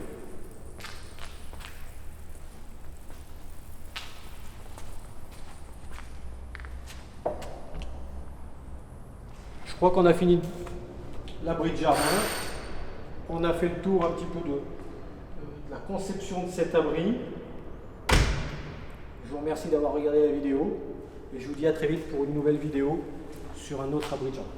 Je crois qu'on a fini l'abri de jardin. On a fait le tour un petit peu de la conception de cet abri. Je vous remercie d'avoir regardé la vidéo et je vous dis à très vite pour une nouvelle vidéo sur un autre abri de jardin.